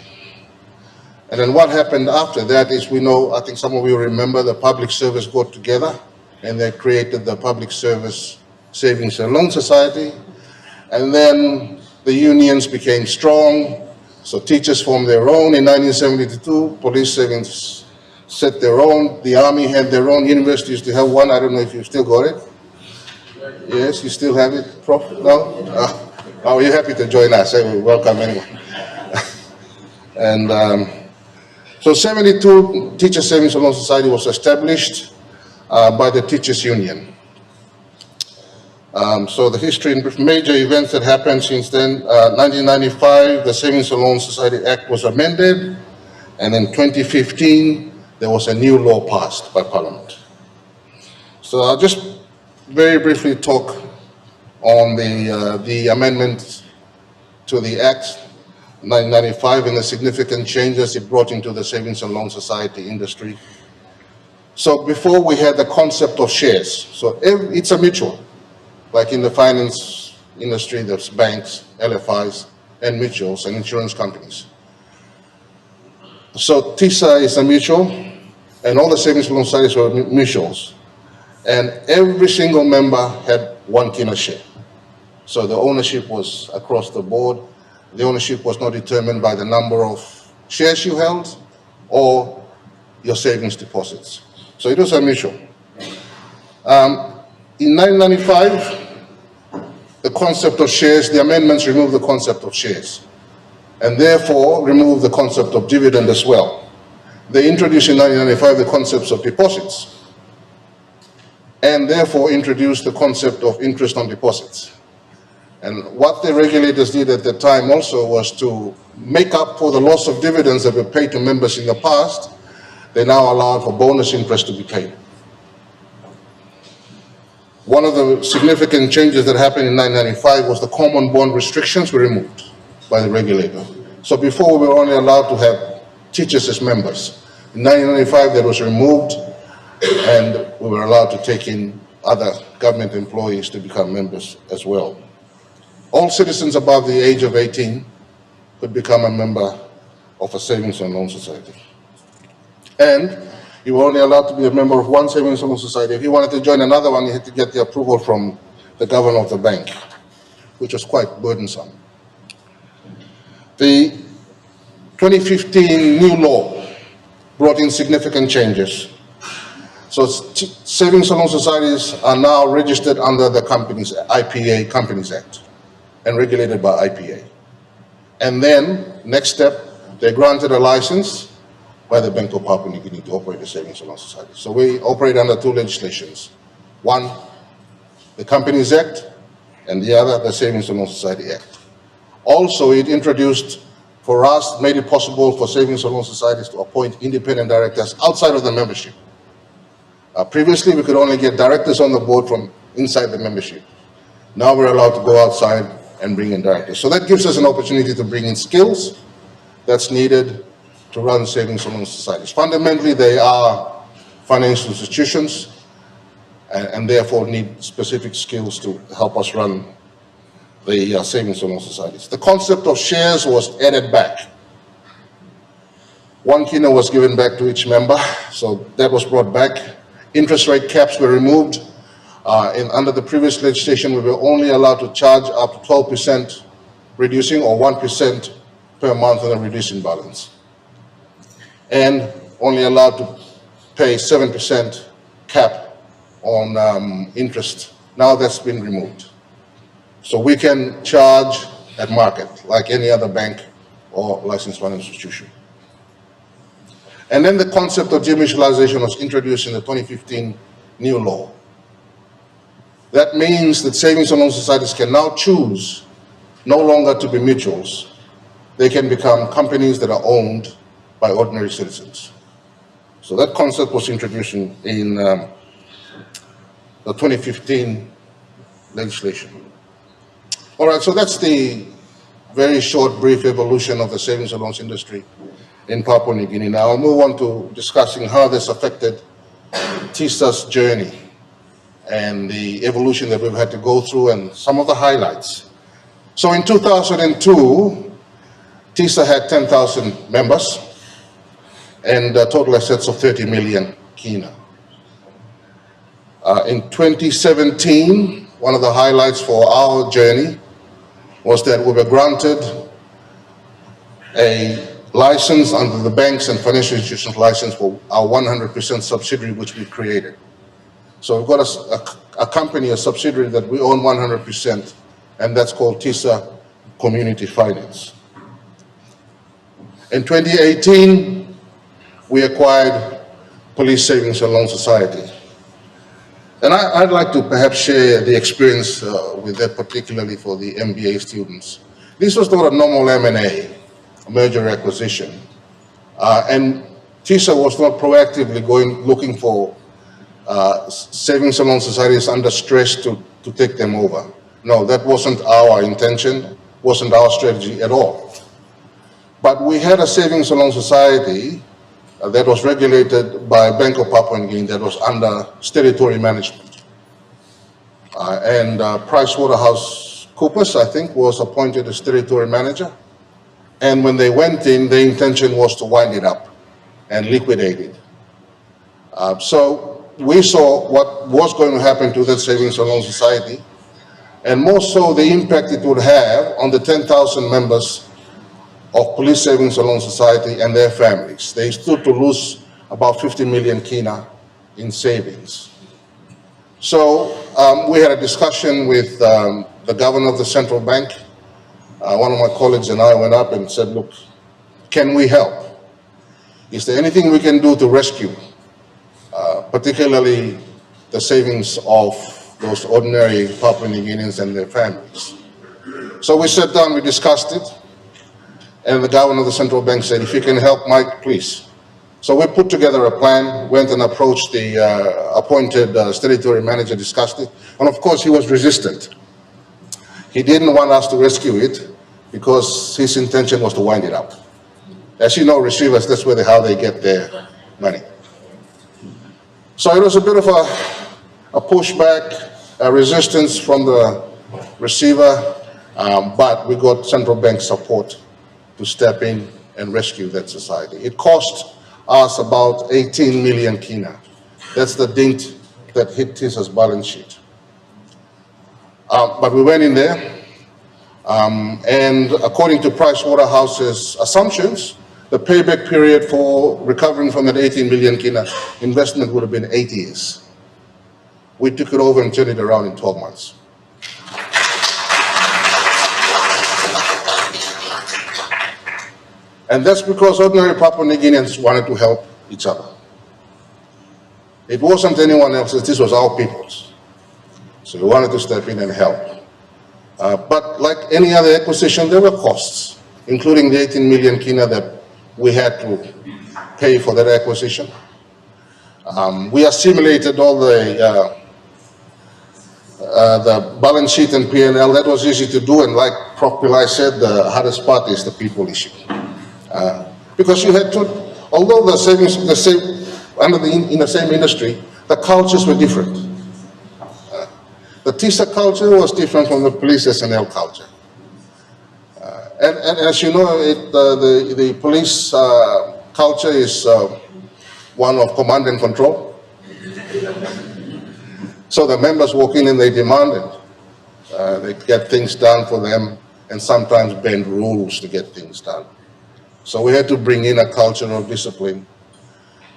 And then what happened after that is, we know, I think some of you remember, the public service got together and they created the Public Service Savings and Loan Society. And then the unions became strong. So teachers formed their own in 1972, police savings set their own, the army had their own, university used to have one. I don't know if you still got it. Yes, you still have it, Prof? No? Oh, you're happy to join us. We welcome anyone. And so 72 Teacher Savings and Loan Society was established by the Teachers Union. So the history and major events that happened since then, 1995, the Savings and Loan Society Act was amended, and in 2015, there was a new law passed by Parliament. So I'll just very briefly talk on the amendment to the Act 1995 and the significant changes it brought into the savings and loan society industry. So before we had the concept of shares, so it's a mutual, like in the finance industry, there's banks, LFIs, and mutuals and insurance companies. So TISA is a mutual, and all the savings and loan societies were mutuals. And every single member had one Kina share. So the ownership was across the board. The ownership was not determined by the number of shares you held or your savings deposits. So it was a mutual. In 1995, the concept of shares, the amendments removed the concept of shares and therefore removed the concept of dividend as well. They introduced in 1995 the concepts of deposits and therefore introduced the concept of interest on deposits. And what the regulators did at the time also was to make up for the loss of dividends that were paid to members in the past. They now allowed for bonus interest to be paid. One of the significant changes that happened in 1995 was the common bond restrictions were removed by the regulator. So before we were only allowed to have teachers as members. In 1995 that was removed and we were allowed to take in other government employees to become members as well. All citizens above the age of 18 could become a member of a savings and loan society. And you were only allowed to be a member of one savings and loan society. If you wanted to join another one, you had to get the approval from the governor of the bank, which was quite burdensome. The 2015 new law brought in significant changes. So savings and loan societies are now registered under the IPA Companies Act and regulated by IPA. And then, next step, they're granted a license by the Bank of Papua New Guinea to operate a savings and loan society. So we operate under two legislations. One, the Companies Act, and the other, the Savings and Loan Society Act. Also, it introduced, for us, made it possible for savings and loan societies to appoint independent directors outside of the membership. Previously, we could only get directors on the board from inside the membership. Now we're allowed to go outside and bring in directors. So that gives us an opportunity to bring in skills that's needed to run savings and loan societies. Fundamentally, they are financial institutions and therefore need specific skills to help us run the savings and loan societies. The concept of shares was added back. One kina was given back to each member, so that was brought back. Interest rate caps were removed. Under the previous legislation, we were only allowed to charge up to 12% reducing or 1% per month on a reducing balance. And only allowed to pay 7% cap on interest. Now that's been removed. So we can charge at market like any other bank or licensed financial institution. And then the concept of demutualization was introduced in the 2015 new law. That means that savings and loan societies can now choose no longer to be mutuals. They can become companies that are owned by ordinary citizens. So that concept was introduced in the 2015 legislation. All right, so that's the very short, brief evolution of the savings and loans industry in Papua New Guinea. Now I'll move on to discussing how this affected TISA's journey and the evolution that we've had to go through and some of the highlights. So in 2002, TISA had 10,000 members and total assets of 30 million kina. In 2017, one of the highlights for our journey was that we were granted a license under the banks and financial institutions license for our 100% subsidiary, which we created. So we've got a company, a subsidiary that we own 100%, and that's called TISA Community Finance. In 2018, we acquired Police Savings and Loan Society. And I'd like to perhaps share the experience with that, particularly for the MBA students. This was not a normal M&A, a merger acquisition. And TISA was not proactively looking for savings and loan societies under stress to take them over. No, that wasn't our intention, wasn't our strategy at all. But we had a savings and loan society that was regulated by Bank of Papua New Guinea that was under statutory management. And PricewaterhouseCoopers, I think, was appointed as statutory manager. And when they went in, the intention was to wind it up and liquidate it. So we saw what was going to happen to that savings and loan society, and more so the impact it would have on the 10,000 members of Police Savings and Loan Society and their families. They stood to lose about 50 million kina in savings. So we had a discussion with the governor of the central bank. One of my colleagues and I went up and said, look, can we help? Is there anything we can do to rescue, particularly the savings of those ordinary Papua New Guineans and their families? So we sat down, we discussed it, and the governor of the central bank said, if you can help, Mike, please. So we put together a plan, went and approached the appointed statutory manager, discussed it, and of course he was resistant. He didn't want us to rescue it because his intention was to wind it up. As you know, receivers, that's how they get their money. So it was a bit of a pushback, a resistance from the receiver, but we got central bank support to step in and rescue that society. It cost us about 18 million kina. That's the dent that hit TISA's balance sheet. But we went in there, and according to Pricewaterhouse's assumptions, the payback period for recovering from that 18 million kina investment would have been 8 years. We took it over and turned it around in 12 months. And that's because ordinary Papua New Guineans wanted to help each other. It wasn't anyone else's, this was our people's. So we wanted to step in and help. But like any other acquisition, there were costs, including the 18 million kina that we had to pay for that acquisition. We assimilated all the balance sheet and P&L. That was easy to do, and like Prof. PILLAI said, the hardest part is the people issue. Because you had to, although the savings, in the same industry, the cultures were different. The TISA culture was different from the police S&L culture. And as you know, the police culture is one of command and control. So the members walk in and they demand it. They get things done for them and sometimes bend rules to get things done. So we had to bring in a culture of discipline.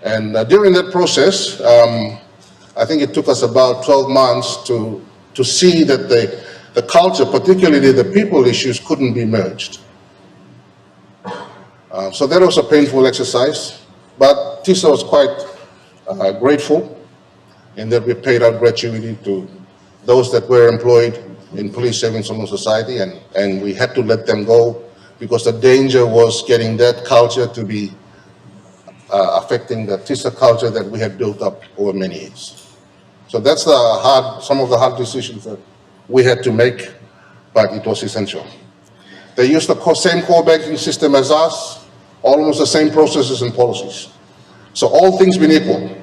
And during that process, I think it took us about 12 months to see that the culture, particularly the people issues, couldn't be merged. So that was a painful exercise, but TISA was quite grateful in that we paid out gratuity to those that were employed in Police Savings and Loan Society, and we had to let them go because the danger was getting that culture to be affecting the TISA culture that we had built up over many years. So that's some of the hard decisions that we had to make, but it was essential. They use the same core banking system as us, almost the same processes and policies. So all things being equal,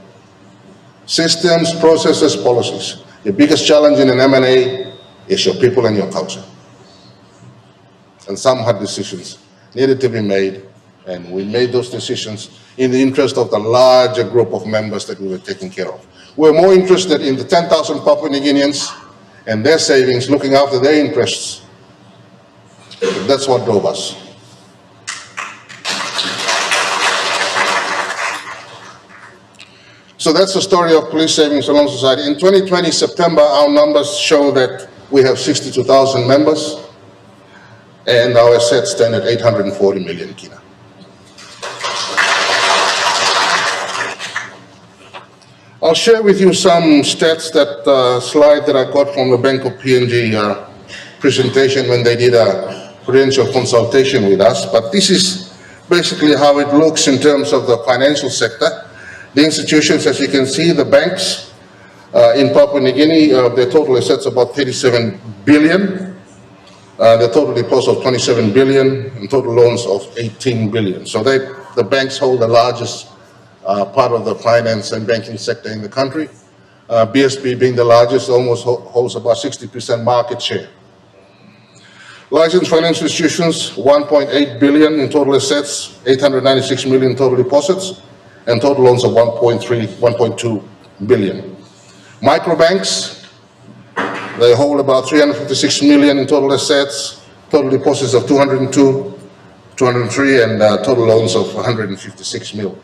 systems, processes, policies. The biggest challenge in an M&A is your people and your culture. And some hard decisions needed to be made, and we made those decisions in the interest of the larger group of members that we were taking care of. We're more interested in the 10,000 Papua New Guineans and their savings, looking after their interests. That's what drove us. So that's the story of Police Savings and Loan Society. In 2020, September, our numbers show that we have 62,000 members, and our assets stand at 840 million kina. I'll share with you some stats, that slide that I got from the Bank of PNG presentation when they did a prudential consultation with us. But this is basically how it looks in terms of the financial sector. The institutions, as you can see, the banks in Papua New Guinea, their total assets about 37 billion. The total deposits of 27 billion and total loans of 18 billion. So the banks hold the largest part of the finance and banking sector in the country. BSP being the largest, almost holds about 60% market share. Licensed financial institutions, 1.8 billion in total assets, 896 million in total deposits, and total loans of 1.2 billion. Microbanks, they hold about 356 million in total assets, total deposits of 203, and total loans of 156 million.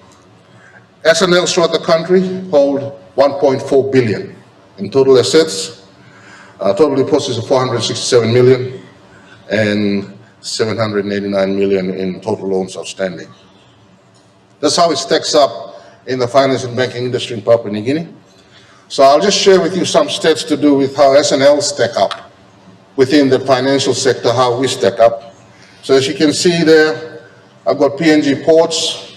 SNLs throughout the country hold 1.4 billion in total assets, total deposits of 467 million, and 789 million in total loans outstanding. That's how it stacks up in the finance and banking industry in Papua New Guinea. So I'll just share with you some stats to do with how SNLs stack up within the financial sector, how we stack up. So as you can see there, I've got PNG Ports,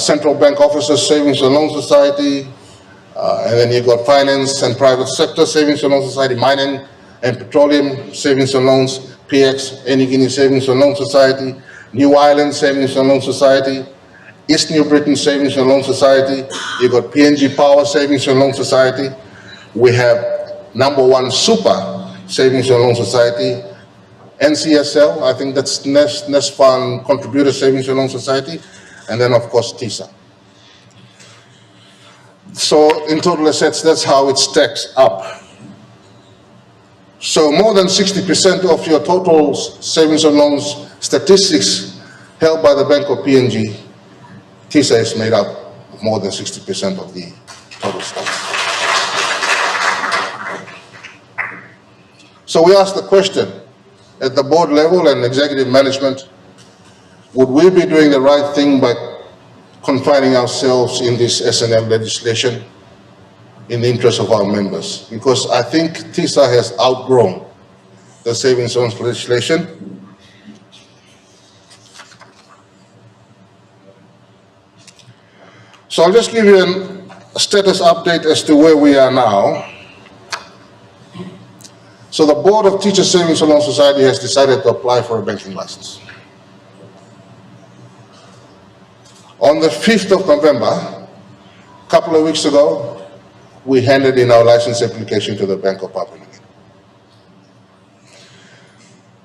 Central Bank Officers Savings and Loan Society, and then you've got Finance and Private Sector Savings and Loan Society, Mining and Petroleum Savings and Loans, PX, New Guinea Savings and Loan Society, New Ireland Savings and Loan Society, East New Britain Savings and Loan Society, you've got PNG Power Savings and Loan Society, we have #1 Super Savings and Loan Society, NCSL, I think that's Nest Fund Contributor Savings and Loan Society, and then of course TISA. So in total assets, that's how it stacks up. So more than 60% of your total savings and loans statistics held by the Bank of PNG, TISA is made up of more than 60% of the total stock. So we asked the question at the board level and executive management, would we be doing the right thing by confining ourselves in this SNL legislation in the interest of our members? Because I think TISA has outgrown the savings loans legislation. So I'll just give you a status update as to where we are now. So the board of Teacher Savings and Loan Society has decided to apply for a banking license. On the 5th of November, a couple of weeks ago, we handed in our license application to the Bank of Papua New Guinea.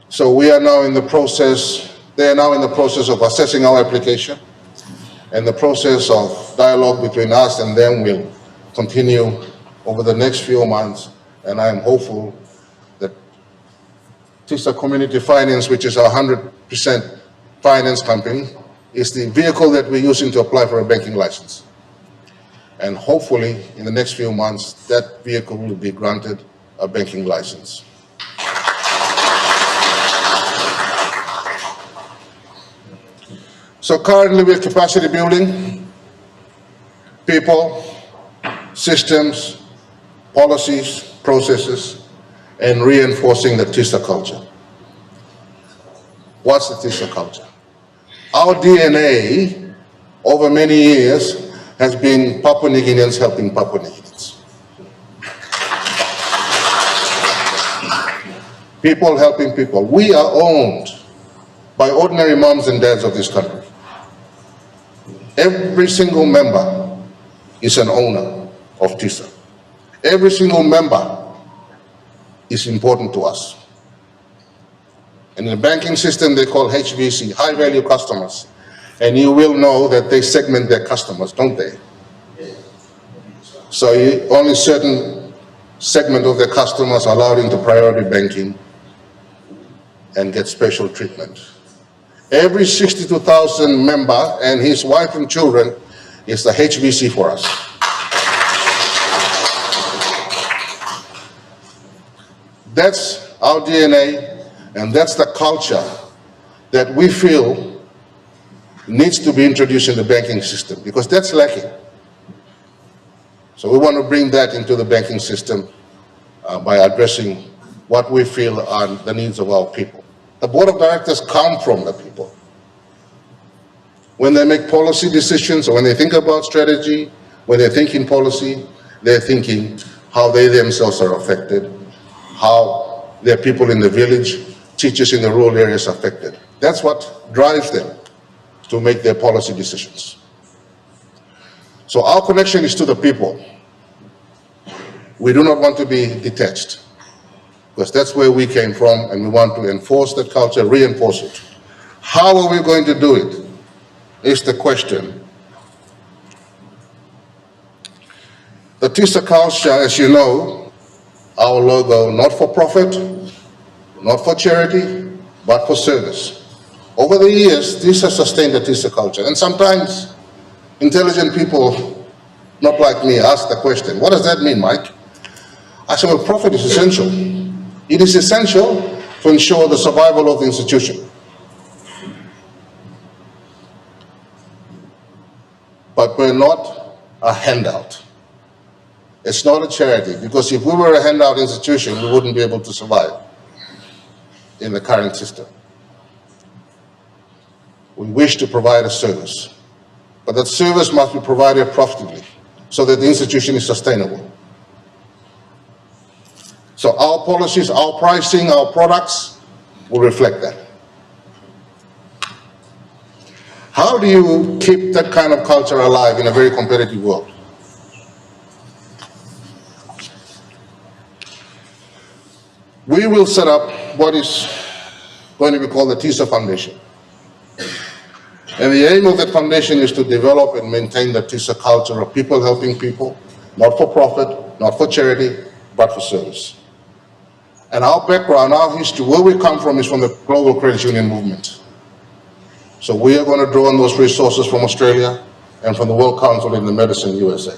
So we are now in the process, they are now in the process of assessing our application, and the process of dialogue between us and them will continue over the next few months, and I am hopeful that TISA Community Finance, which is our 100% finance company, is the vehicle that we're using to apply for a banking license. And hopefully, in the next few months, that vehicle will be granted a banking license. So currently we're capacity building, people, systems, policies, processes, and reinforcing the TISA culture. What's the TISA culture? Our DNA over many years has been Papua New Guineans helping Papua New Guineans. People helping people. We are owned by ordinary moms and dads of this country. Every single member is an owner of TISA. Every single member is important to us. And in the banking system, they call HVC, high value customers. And you will know that they segment their customers, don't they? So only certain segment of their customers are allowed into priority banking and get special treatment. Every 62,000 member and his wife and children is the HVC for us. That's our DNA, and that's the culture that we feel needs to be introduced in the banking system, because that's lacking. So we want to bring that into the banking system by addressing what we feel are the needs of our people. The board of directors come from the people. When they make policy decisions, or when they think about strategy, when they're thinking policy, they're thinking how they themselves are affected, how their people in the village, teachers in the rural areas are affected. That's what drives them to make their policy decisions. So our connection is to the people. We do not want to be detached, because that's where we came from, and we want to enforce that culture, reinforce it. How are we going to do it is the question. The TISA culture, as you know, our logo, not for profit, not for charity, but for service. Over the years, this has sustained the TISA culture, and sometimes intelligent people, not like me, ask the question, what does that mean, Mike? I said, well, profit is essential. It is essential to ensure the survival of the institution. But we're not a handout. It's not a charity, because if we were a handout institution, we wouldn't be able to survive in the current system. We wish to provide a service, but that service must be provided profitably so that the institution is sustainable. So our policies, our pricing, our products will reflect that. How do you keep that kind of culture alive in a very competitive world? We will set up what is going to be called the TISA Foundation. And the aim of that foundation is to develop and maintain the TISA culture of people helping people, not for profit, not for charity, but for service. And our background, our history, where we come from is from the Global Credit Union movement. So we are going to draw on those resources from Australia and from the World Council in the Medicine USA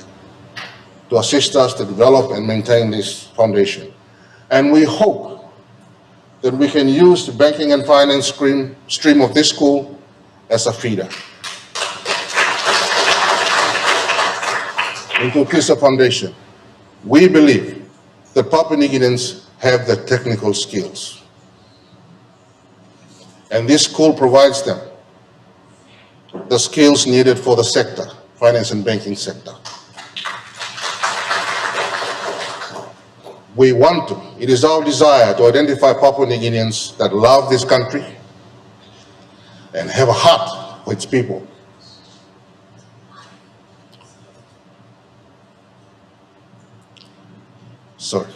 to assist us to develop and maintain this foundation. And we hope that we can use the banking and finance stream of this school as a feeder into TISA Foundation. We believe that Papua New Guineans have the technical skills, and this school provides them the skills needed for the sector, finance and banking sector. We want to, it is our desire to identify Papua New Guineans that love this country and have a heart for its people. Sorry.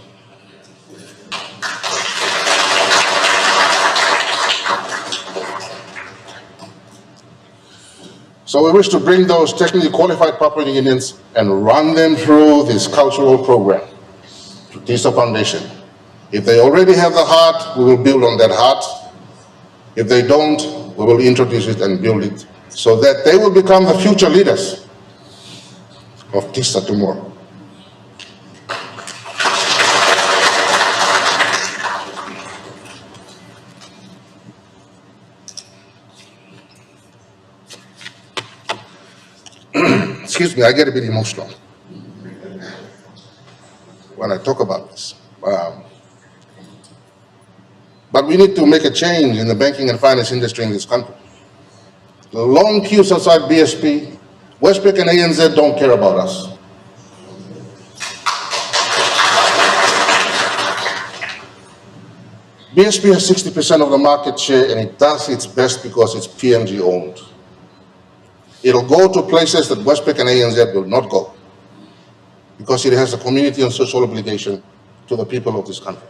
So we wish to bring those technically qualified Papua New Guineans and run them through this cultural program, to TISA Foundation. If they already have the heart, we will build on that heart. If they don't, we will introduce it and build it so that they will become the future leaders of TISA tomorrow. Excuse me, I get a bit emotional when I talk about this. But we need to make a change in the banking and finance industry in this country. The long queues outside BSP Westpac and ANZ don't care about us. BSP has 60% of the market share, and it does its best because it's PNG owned. It'll go to places that Westpac and ANZ will not go, because it has a community and social obligation to the people of this country.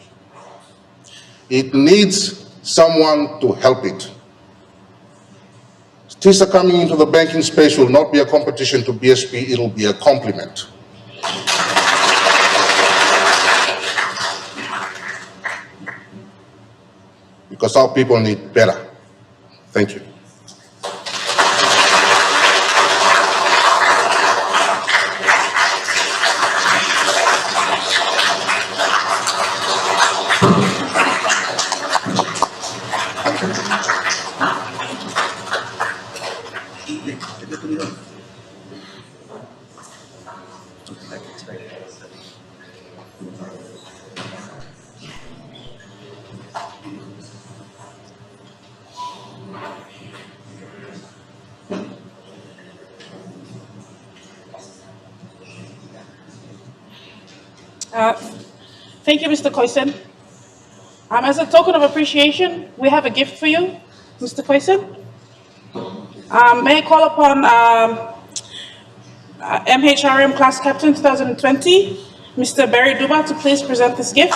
It needs someone to help it. TISA coming into the banking space will not be a competition to BSP, it'll be a complement. Because our people need better. Thank you. Thank you, Mr. Koisen. As a token of appreciation, we have a gift for you, Mr. Koisen. May I call upon MHRM Class Captain 2020, Mr. Barry Duba, to please present this gift.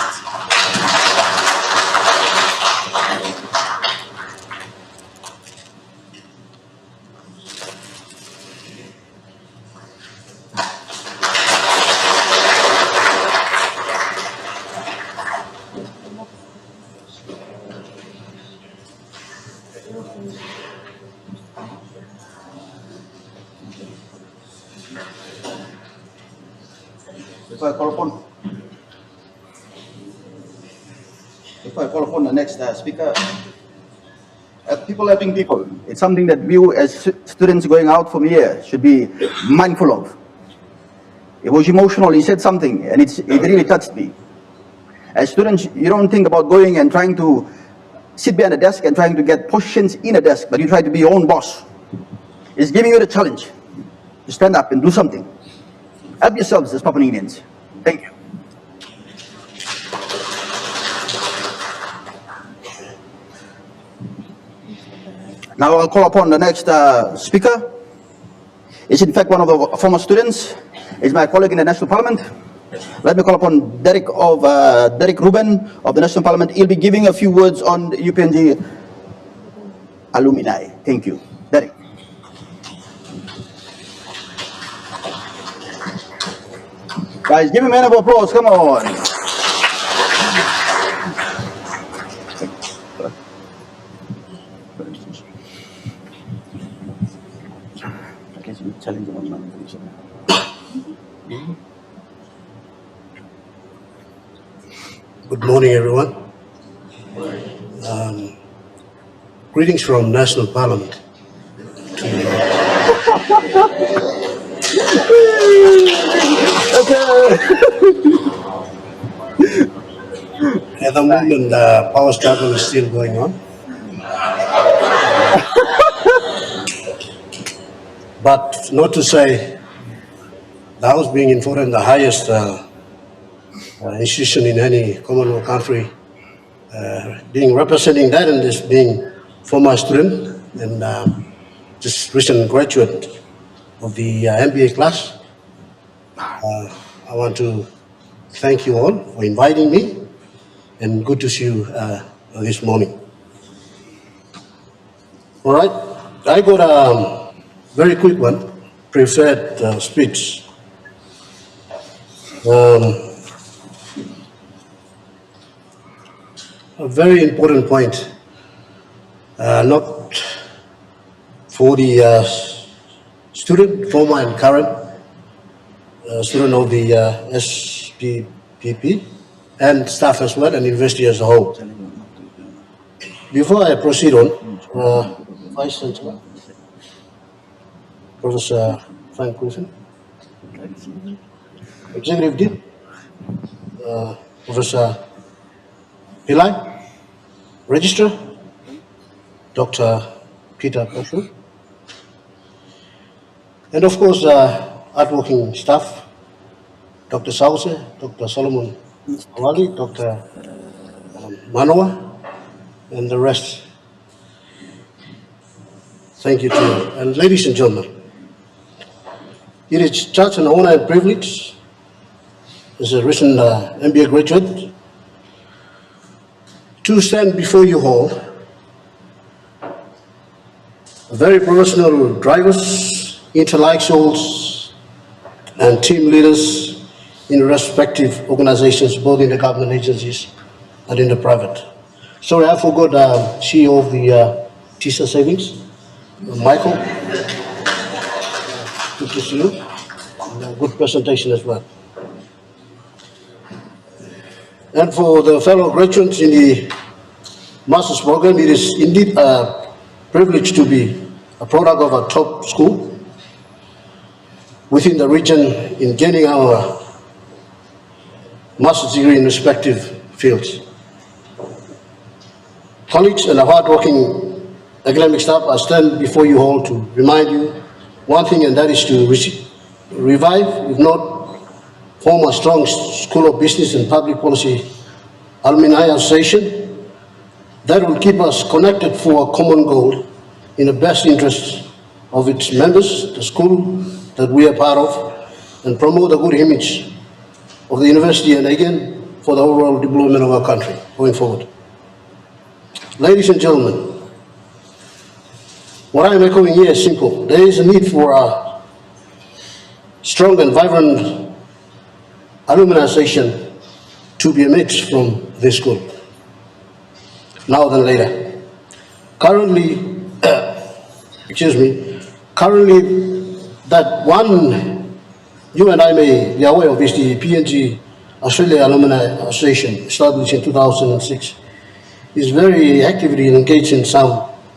Before I call upon the next speaker, people helping people, it's something that we as students going out from here should be mindful of. It was emotional, he said something, and it really touched me. As students, you don't think about going and trying to sit behind a desk and trying to get positions in a desk, but you try to be your own boss. It's giving you the challenge to stand up and do something. Help yourselves as Papua New Guineans. Thank you. Now I'll call upon the next speaker. It's in fact one of the former students. It's my colleague in the National Parliament. Let me call upon Derek Ruben of the National Parliament. He'll be giving a few words on UPNG alumni. Thank you. Derek. Guys, give him a round of applause. Come on. Good morning, everyone. Greetings from National Parliament. At the moment, the power struggle is still going on. But not to say the House being important, the highest institution in any Commonwealth country, being representing that and this being former student and just recent graduate of the MBA class. I want to thank you all for inviting me, and good to see you this morning. All right, I got a very quick one, prepared speech. A very important point, not for the student, former and current student of the SPPP and staff as well, and university as a whole. Before I proceed on, Vice Chancellor, Professor Frank Griffin, Executive Dean, Professor PILLAI, Registrar, Dr. Peter Prof, And of course, hardworking staff, Dr. Sause, Dr. Solomon Awali, Dr. Manoa, and the rest. Thank you to you. And ladies and gentlemen, it is such an honor and privilege as a recent MBA graduate to stand before you all, very professional drivers, intellectuals, and team leaders in respective organizations, both in the government agencies and in the private. Sorry, I forgot CEO of the TISA Savings, Michael. Good to see you. And good presentation as well. And for the fellow graduates in the master's program, it is indeed a privilege to be a product of a top school within the region in gaining our master's degree in respective fields. Colleagues and our hardworking academic staff, I stand before you all to remind you one thing, and that is to revive, if not form a strong School of Business and Public Policy Alumni Association that will keep us connected for a common goal in the best interest of its members, the school that we are part of, and promote a good image of the university and again for the overall development of our country going forward. Ladies and gentlemen, what I am echoing here is simple. There is a need for a strong and vibrant alumni association to be emerged from this school, now than later. Currently, currently that one you and I may be aware of is the PNG Australia Alumni Association, established in 2006, is very actively engaged in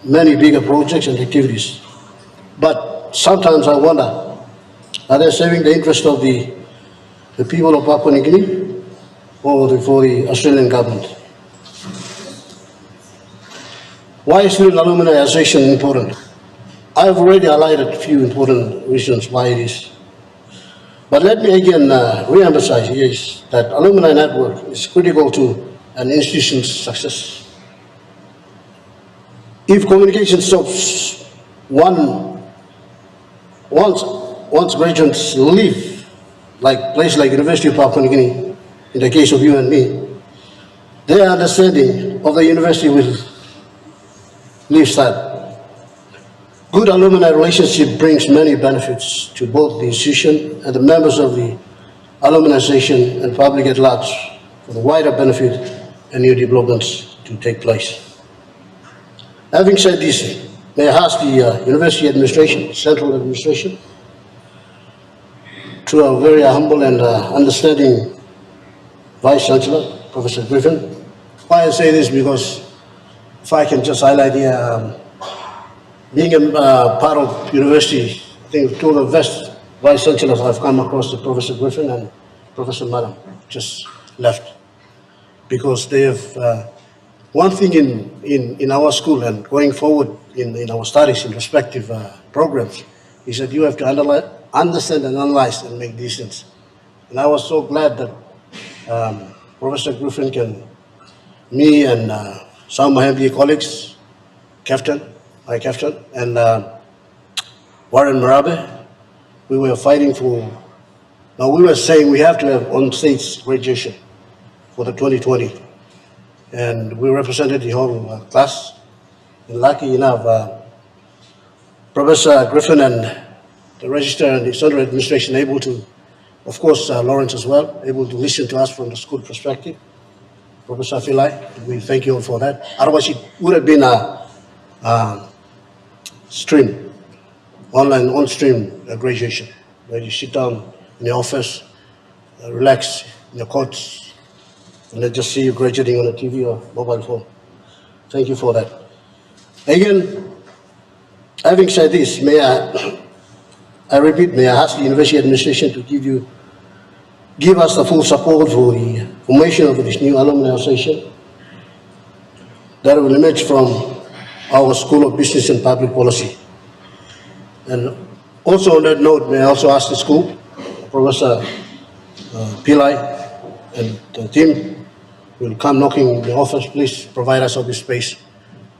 many bigger projects and activities. But sometimes I wonder, are they serving the interest of the people of Papua New Guinea or for the Australian government? Why is Student Alumni Association important? I have already highlighted a few important reasons why it is. But let me again re-emphasize here is that alumni network is critical to an institution's success. If communication stops, once graduates leave, like places like University of Papua New Guinea, in the case of you and me, their understanding of the university will leave sad. Good alumni relationship brings many benefits to both the institution and the members of the alumni association and public at large for the wider benefit and new developments to take place. Having said this, may I ask the university administration, central administration, through a very humble and understanding Vice Chancellor, Professor Griffin. Why I say this, because if I can just highlight here, being a part of university, I think two of the best Vice Chancellors I've come across, the Professor Griffin and Professor Mellam, just left. Because they have, one thing in our school and going forward in our studies in respective programs is that you have to understand and analyze and make decisions. And I was so glad that Professor Griffin me and some of my MBA colleagues, my captain, and Warren Marabe, we were fighting for, now we were saying we have to have on-stage graduation for the 2020. And we represented the whole class. And lucky enough, Professor Griffin and the Register and the Central Administration able to, of course, Lawrence as well, able to listen to us from the school perspective. Professor PILLAI, we thank you all for that. Otherwise, it would have been a stream, online on-stream graduation, where you sit down in the office, relax in your coats, and let's just see you graduating on a TV or mobile phone. Thank you for that. Again, having said this, may I repeat, may I ask the university administration to give us the full support for the formation of this new alumni association that will emerge from our School of Business and Public Policy. And Also on that note, may I also ask the school, Professor PILLAI and the team will come knocking in the office, please provide us of this space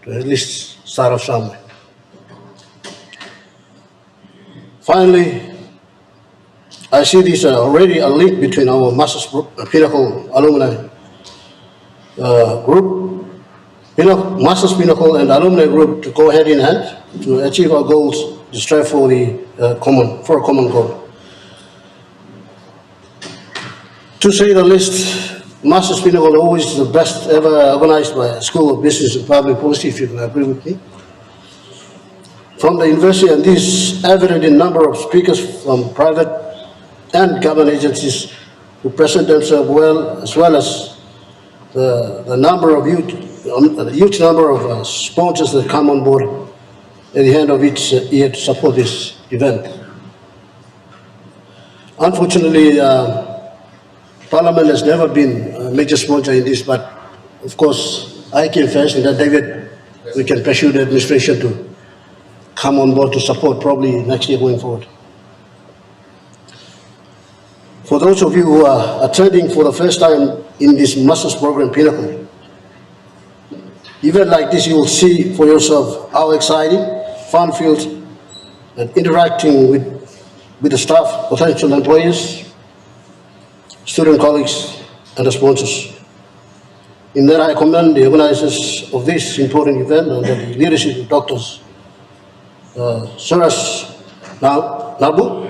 to at least start off somewhere. Finally, I see this already a link between our Pinnacle alumni group, Masters Pinnacle and alumni group to go hand in hand to achieve our goals, to strive for a common goal. To say the least, Masters Pinnacle always the best ever organized by a School of Business and Public Policy, if you can agree with me. From the university, and this is evident in number of speakers from private and government agencies who present themselves well as the number of huge number of sponsors that come on board at the end of each year to support this event. Unfortunately, Parliament has never been a major sponsor in this, but of course, I came first, and that David, we can pursue the administration to come on board to support probably next year going forward. For those of you who are attending for the first time in this Masters program, Pinnacle, event like this, you will see for yourself how exciting, fun-filled, and interacting with the staff, potential employers, student colleagues, and the sponsors. In that, I commend the organizers of this important event under the leadership of Drs. Suresh Nanu,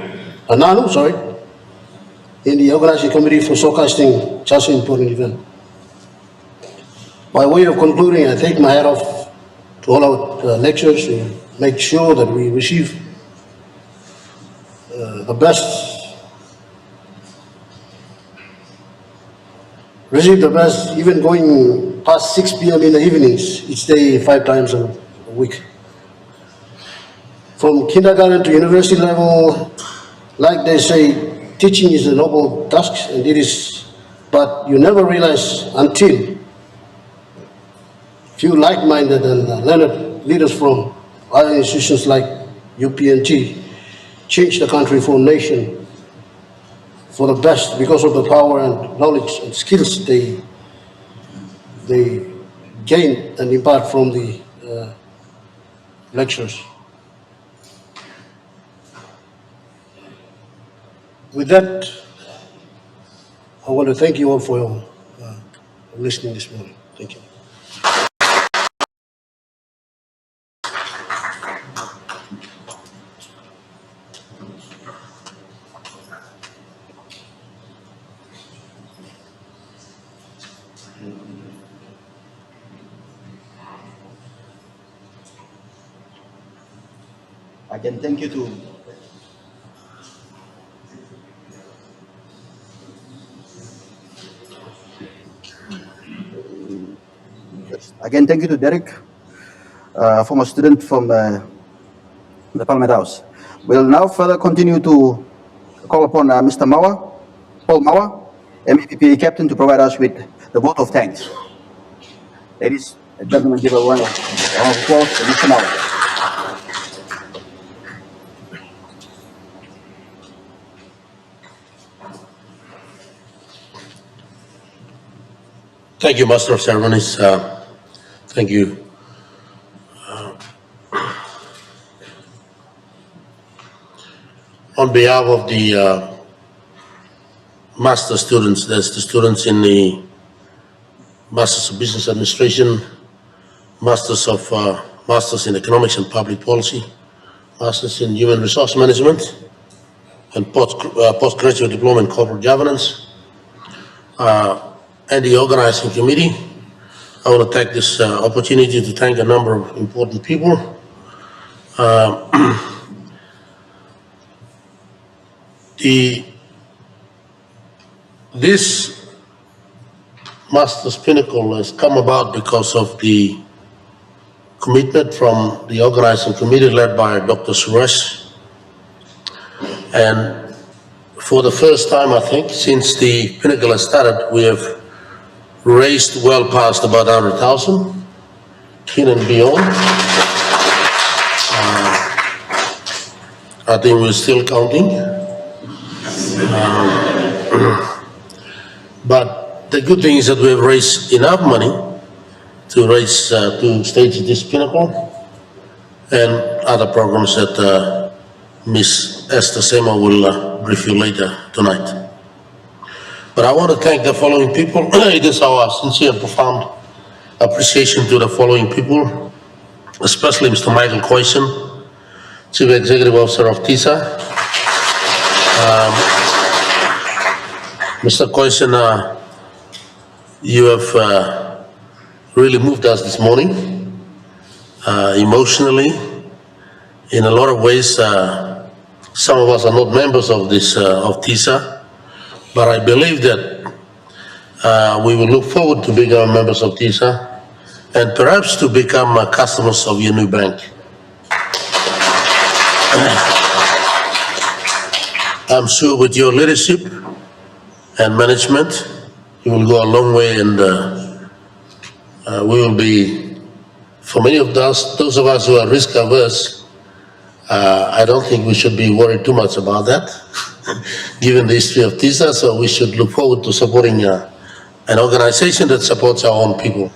in the organizing committee for showcasing such an important event. By way of concluding, I take my hat off to all our lecturers to make sure that we receive the best, even going past 6 p.m. in the evenings, each day 5 times a week. From kindergarten to university level, like they say, teaching is a noble task, and it is, but you never realize until few like-minded and learned leaders from other institutions like UPNG change the country for a nation for the best because of the power and knowledge and skills they gain and impart from the lectures. With that, I want to thank you all for your listening this morning. Thank you. Again, thank you to Again, thank you to Derek, former student from the Parliament House. We'll now further continue to call upon Mr. Paul Mawa, MEPP captain, to provide us with the vote of thanks. Ladies and gentlemen, give a round of applause to Mr. Mawa. Thank you, Master of Ceremonies. Thank you. On behalf of the Master students, that's the students in the Masters of Business Administration, Masters in Economics and Public Policy, Masters in Human Resource Management, and postgraduate diploma in Corporate Governance, and the organizing committee. I want to take this opportunity to thank a number of important people. This Masters Pinnacle has come about because of the commitment from the organizing committee led by Dr. Suresh. And for the first time, I think, since the Pinnacle has started, we have raised well past about 100,000, in and beyond. I think we're still counting. But the good thing is that we have raised enough money to raise to stage this Pinnacle and other programs that Ms. Esther Sema will brief you later tonight. But I want to thank the following people. It is our sincere and profound appreciation to the following people, especially Mr. Michael Coyson, Chief Executive Officer of TISA. Mr. Coyson, you have really moved us this morning, emotionally. In a lot of ways, some of us are not members of this of TISA, but I believe that we will look forward to become members of TISA and perhaps to become customers of your new bank. I'm sure with your leadership and management, you will go a long way, and we will be, for many of those of us who are risk averse, I don't think we should be worried too much about that, given the history of TISA, so we should look forward to supporting an organization that supports our own people.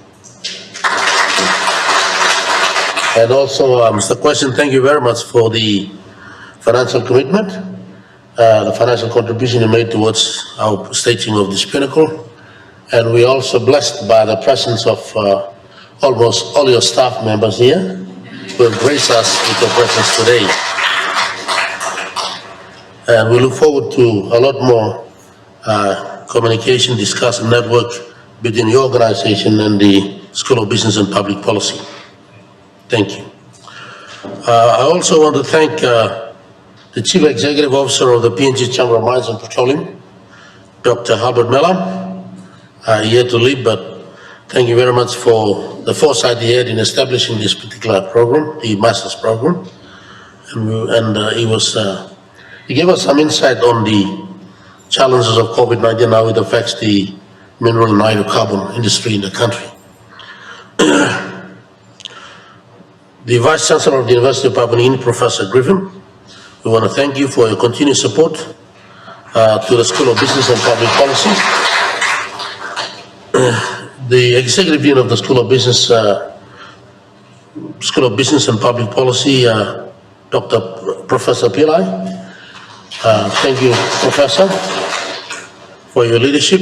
And also, Mr. Question, thank you very much for the financial commitment, the financial contribution you made towards our staging of this Pinnacle. And we're also blessed by the presence of almost all your staff members here who have graced us with your presence today. And we look forward to a lot more communication, discussion, network between your organization and the School of Business and Public Policy. Thank you. I also want to thank the Chief Executive Officer of the PNG Chamber of Mines and Petroleum, Dr. Albert Mellam. He had to leave, but thank you very much for the foresight he had in establishing this particular program, the Master's Program. He gave us some insight on the challenges of COVID-19, how it affects the mineral and hydrocarbon industry in the country. The Vice Chancellor of the University of Papua New Guinea, Professor Griffin, we want to thank you for your continued support to the School of Business and Public Policy. The Executive Dean of the School of Business and Public Policy, Professor PILLAI. Thank you, Professor, for your leadership.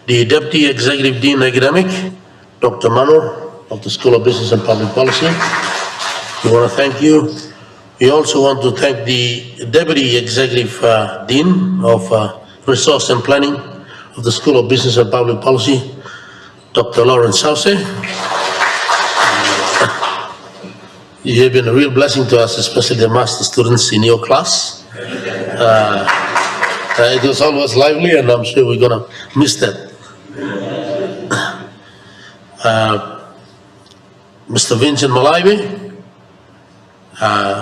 The Deputy Executive Dean Academic, Dr. Mano, of the School of Business and Public Policy. We want to thank you. We also want to thank the Deputy Executive Dean of Resource and Planning of the School of Business and Public Policy, Dr. Lawrence Sauce. You have been a real blessing to us, especially the master students in your class. It was always lively, and I'm sure we're going to miss that. Mr. Vincent Malaibe,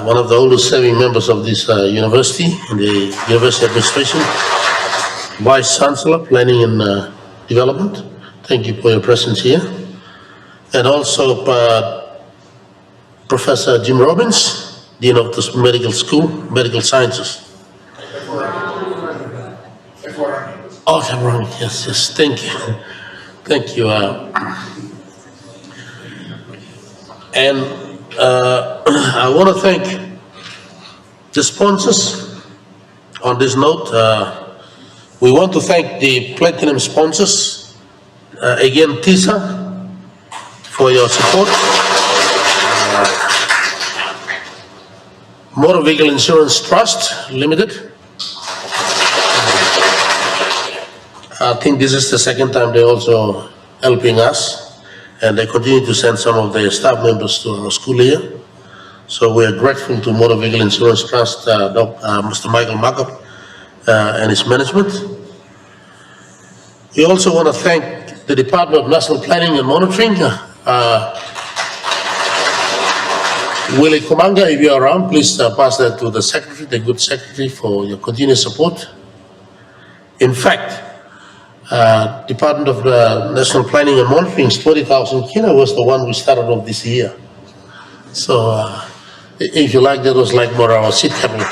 one of the oldest serving members of this university in the University Administration, Vice Chancellor, Planning and Development. Thank you for your presence here. And also Professor Jim Robbins, Dean of the Medical School, Medical Sciences. Oh, yes, thank you. Thank you. And I want to thank the sponsors. On this note, we want to thank the platinum sponsors, again TISA, for your support. Motor Vehicle Insurance Trust Limited. I think this is the second time they're also helping us. And they continue to send some of their staff members to our school here. So we are grateful to Motor Vehicle Insurance Trust, Mr. Michael Markup and his management. We also want to thank the Department of National Planning and Monitoring. Willie Kumanga, if you are around, please pass that to the Secretary, the good Secretary, for your continued support. In fact, Department of National Planning and Monitoring's 20,000 kina was the one we started off this year. So If you like, that was like more our seat capital.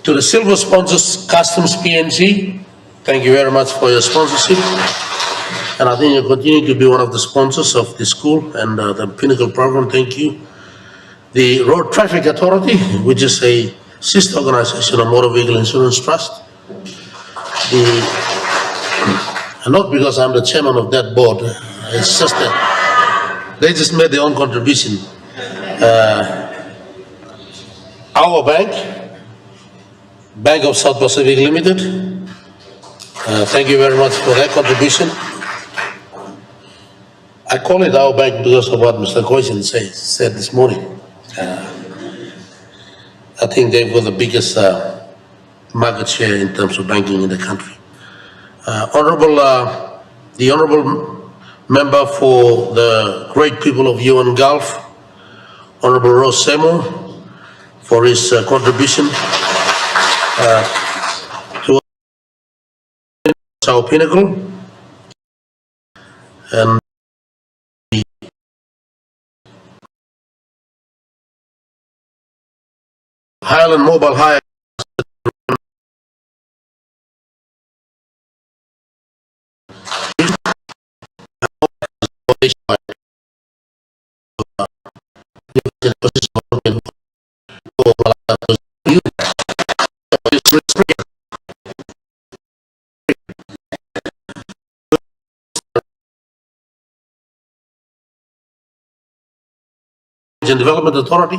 To the silver sponsors, Customs PNG, thank you very much for your sponsorship. And I think you continue to be one of the sponsors of the school and the Pinnacle program, thank you. The Road Traffic Authority, which is a sister organization of Motor Vehicle Insurance Trust. And not because I'm the chairman of that board, it's just that they just made their own contribution. Our bank, Bank of South Pacific Limited, thank you very much for that contribution. I call it our bank because of what Mr. Koisin said this morning. I think they've got the biggest market share in terms of banking in the country. The Honourable Member for the great people of UN Gulf, Honourable Ross Seymour, for his contribution to our Pinnacle, and the Highland Mobile Hire and Development Authority.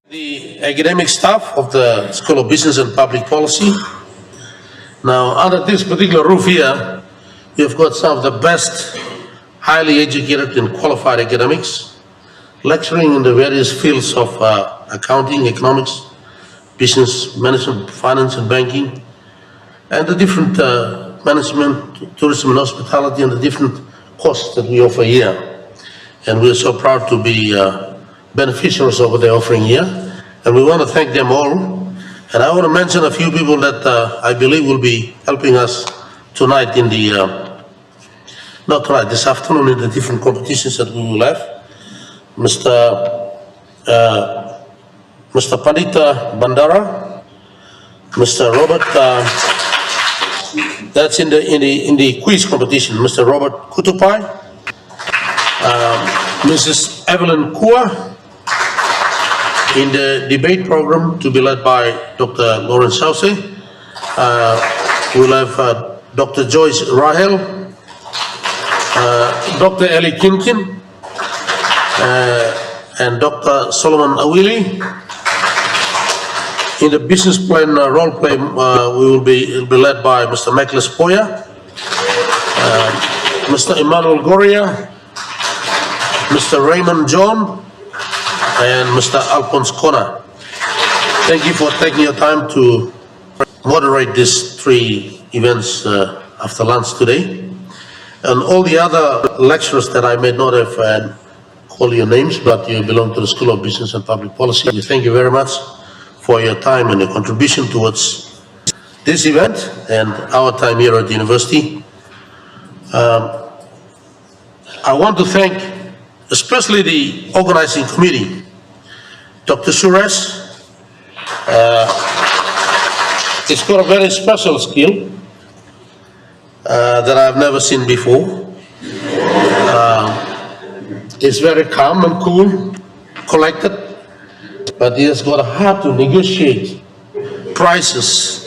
The academic staff of the School of Business and Public Policy. Now, under this particular roof here, you've got some of the best, highly educated and qualified academics, lecturing in the various fields of accounting, economics, business management, finance and banking, and the different management, tourism and hospitality, and the different courses that we offer here. And we're so proud to be beneficiaries of what they're offering here, and we want to thank them all. And I want to mention a few people that I believe will be helping us tonight in the, not tonight, this afternoon in the different competitions that we will have. Mr. Pandita Bandara, Mr. Robert, that's in the quiz competition, Mr. Robert Kutupai, Mrs. Evelyn Kua, in the debate program to be led by Dr. Lawrence Sauce. We'll have Dr. Joyce Rahel, Dr. Ellie Kinkin, and Dr. Solomon Awili. In the business plan role play, it'll be led by Mr. Nicholas Poya, Mr. Emmanuel Goria, Mr. Raymond John, and Mr. Alphonse Kona. Thank you for taking your time to moderate these 3 events after lunch today. And all the other lecturers that I may not have call your names, but you belong to the School of Business and Public Policy. We thank you very much for your time and your contribution towards this event and our time here at the university. I want to thank especially the organizing committee, Dr. Suresh. He's got a very special skill that I've never seen before. He's very calm and cool, collected, but he has got a heart to negotiate prices.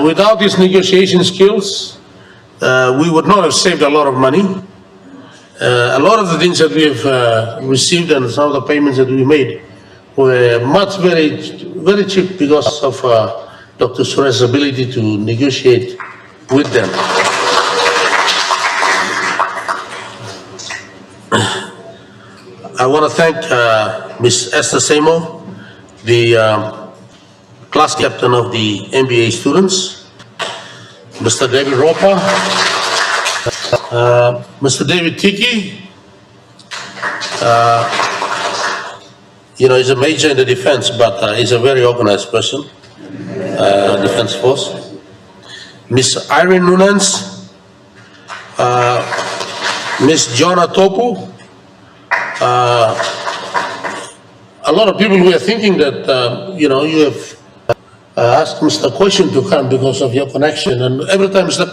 Without his negotiation skills, we would not have saved a lot of money. A lot of the things that we have received and some of the payments that we made were very cheap because of Dr. Suresh's ability to negotiate with them. I want to thank Ms. Esther Seymour, the class captain of the MBA students, Mr. David Roper, Mr. David Tiki. You know, he's a major in the defense, but he's a very organized person, Defense Force. Ms. Irene Nunans, Ms. Jonna Topu. A lot of people were thinking that, you know, you have asked Mr. Question to come because of your connection, and every time Mr.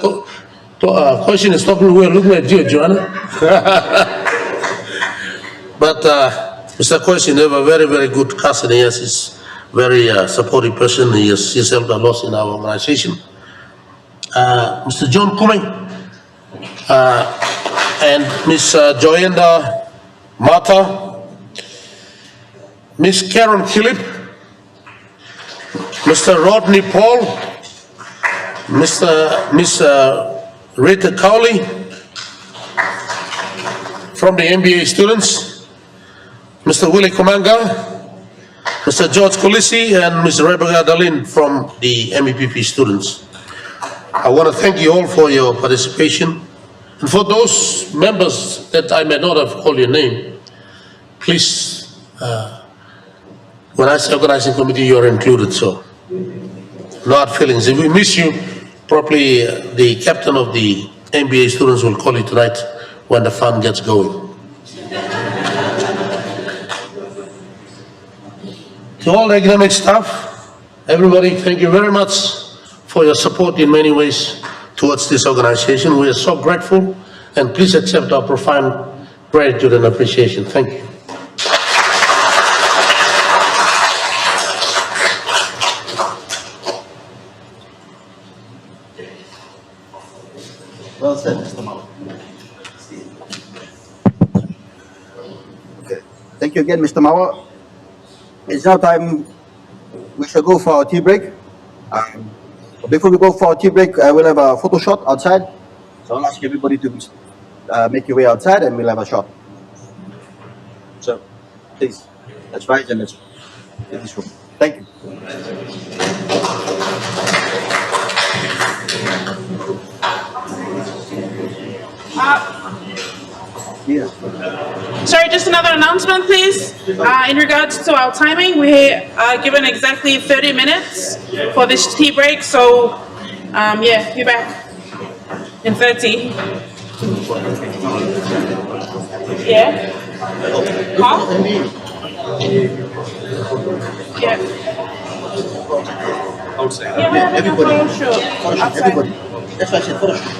Question is talking, we're looking at you, Joanna. But Mr. Question, you have a very, very good cousin. Yes, he's a very supportive person. He's helped a lot in our organization. Mr. John Cumming and Ms. Joyenda Mata, Ms. Karen Phillip, Mr. Rodney Paul, Miss Rita Cowley from the MBA students, Mr. Willie Komanga, Mr. George Colisi, and Ms. Rebecca Dalin from the MEPP students. I want to thank you all for your participation. And for those members that I may not have called your name, please, when I say organizing committee, you're included, so no hard feelings. If we miss you, probably the captain of the MBA students will call you tonight when the fun gets going. To all the academic staff, everybody, thank you very much for your support in many ways towards this organization. We are so grateful, and please accept our profound gratitude and appreciation. Thank you. Well said, Mr. Mao. Okay. Thank you again, Mr. Mao. It's now time we shall go for our tea break. Before we go for our tea break, we'll have a photo shot outside. So I'll ask everybody to make your way outside and we'll have a shot. So please, let's rise and let's get this room. Thank you. Yeah. Sorry, just another announcement, please. In regards to our timing, we are given exactly 30 minutes for this tea break. So, yeah, be back in 30. Yeah? Huh? Yeah. Outside. Yeah, we're having Everybody. a photo shoot outside. Everybody. That's why I said photo shoot.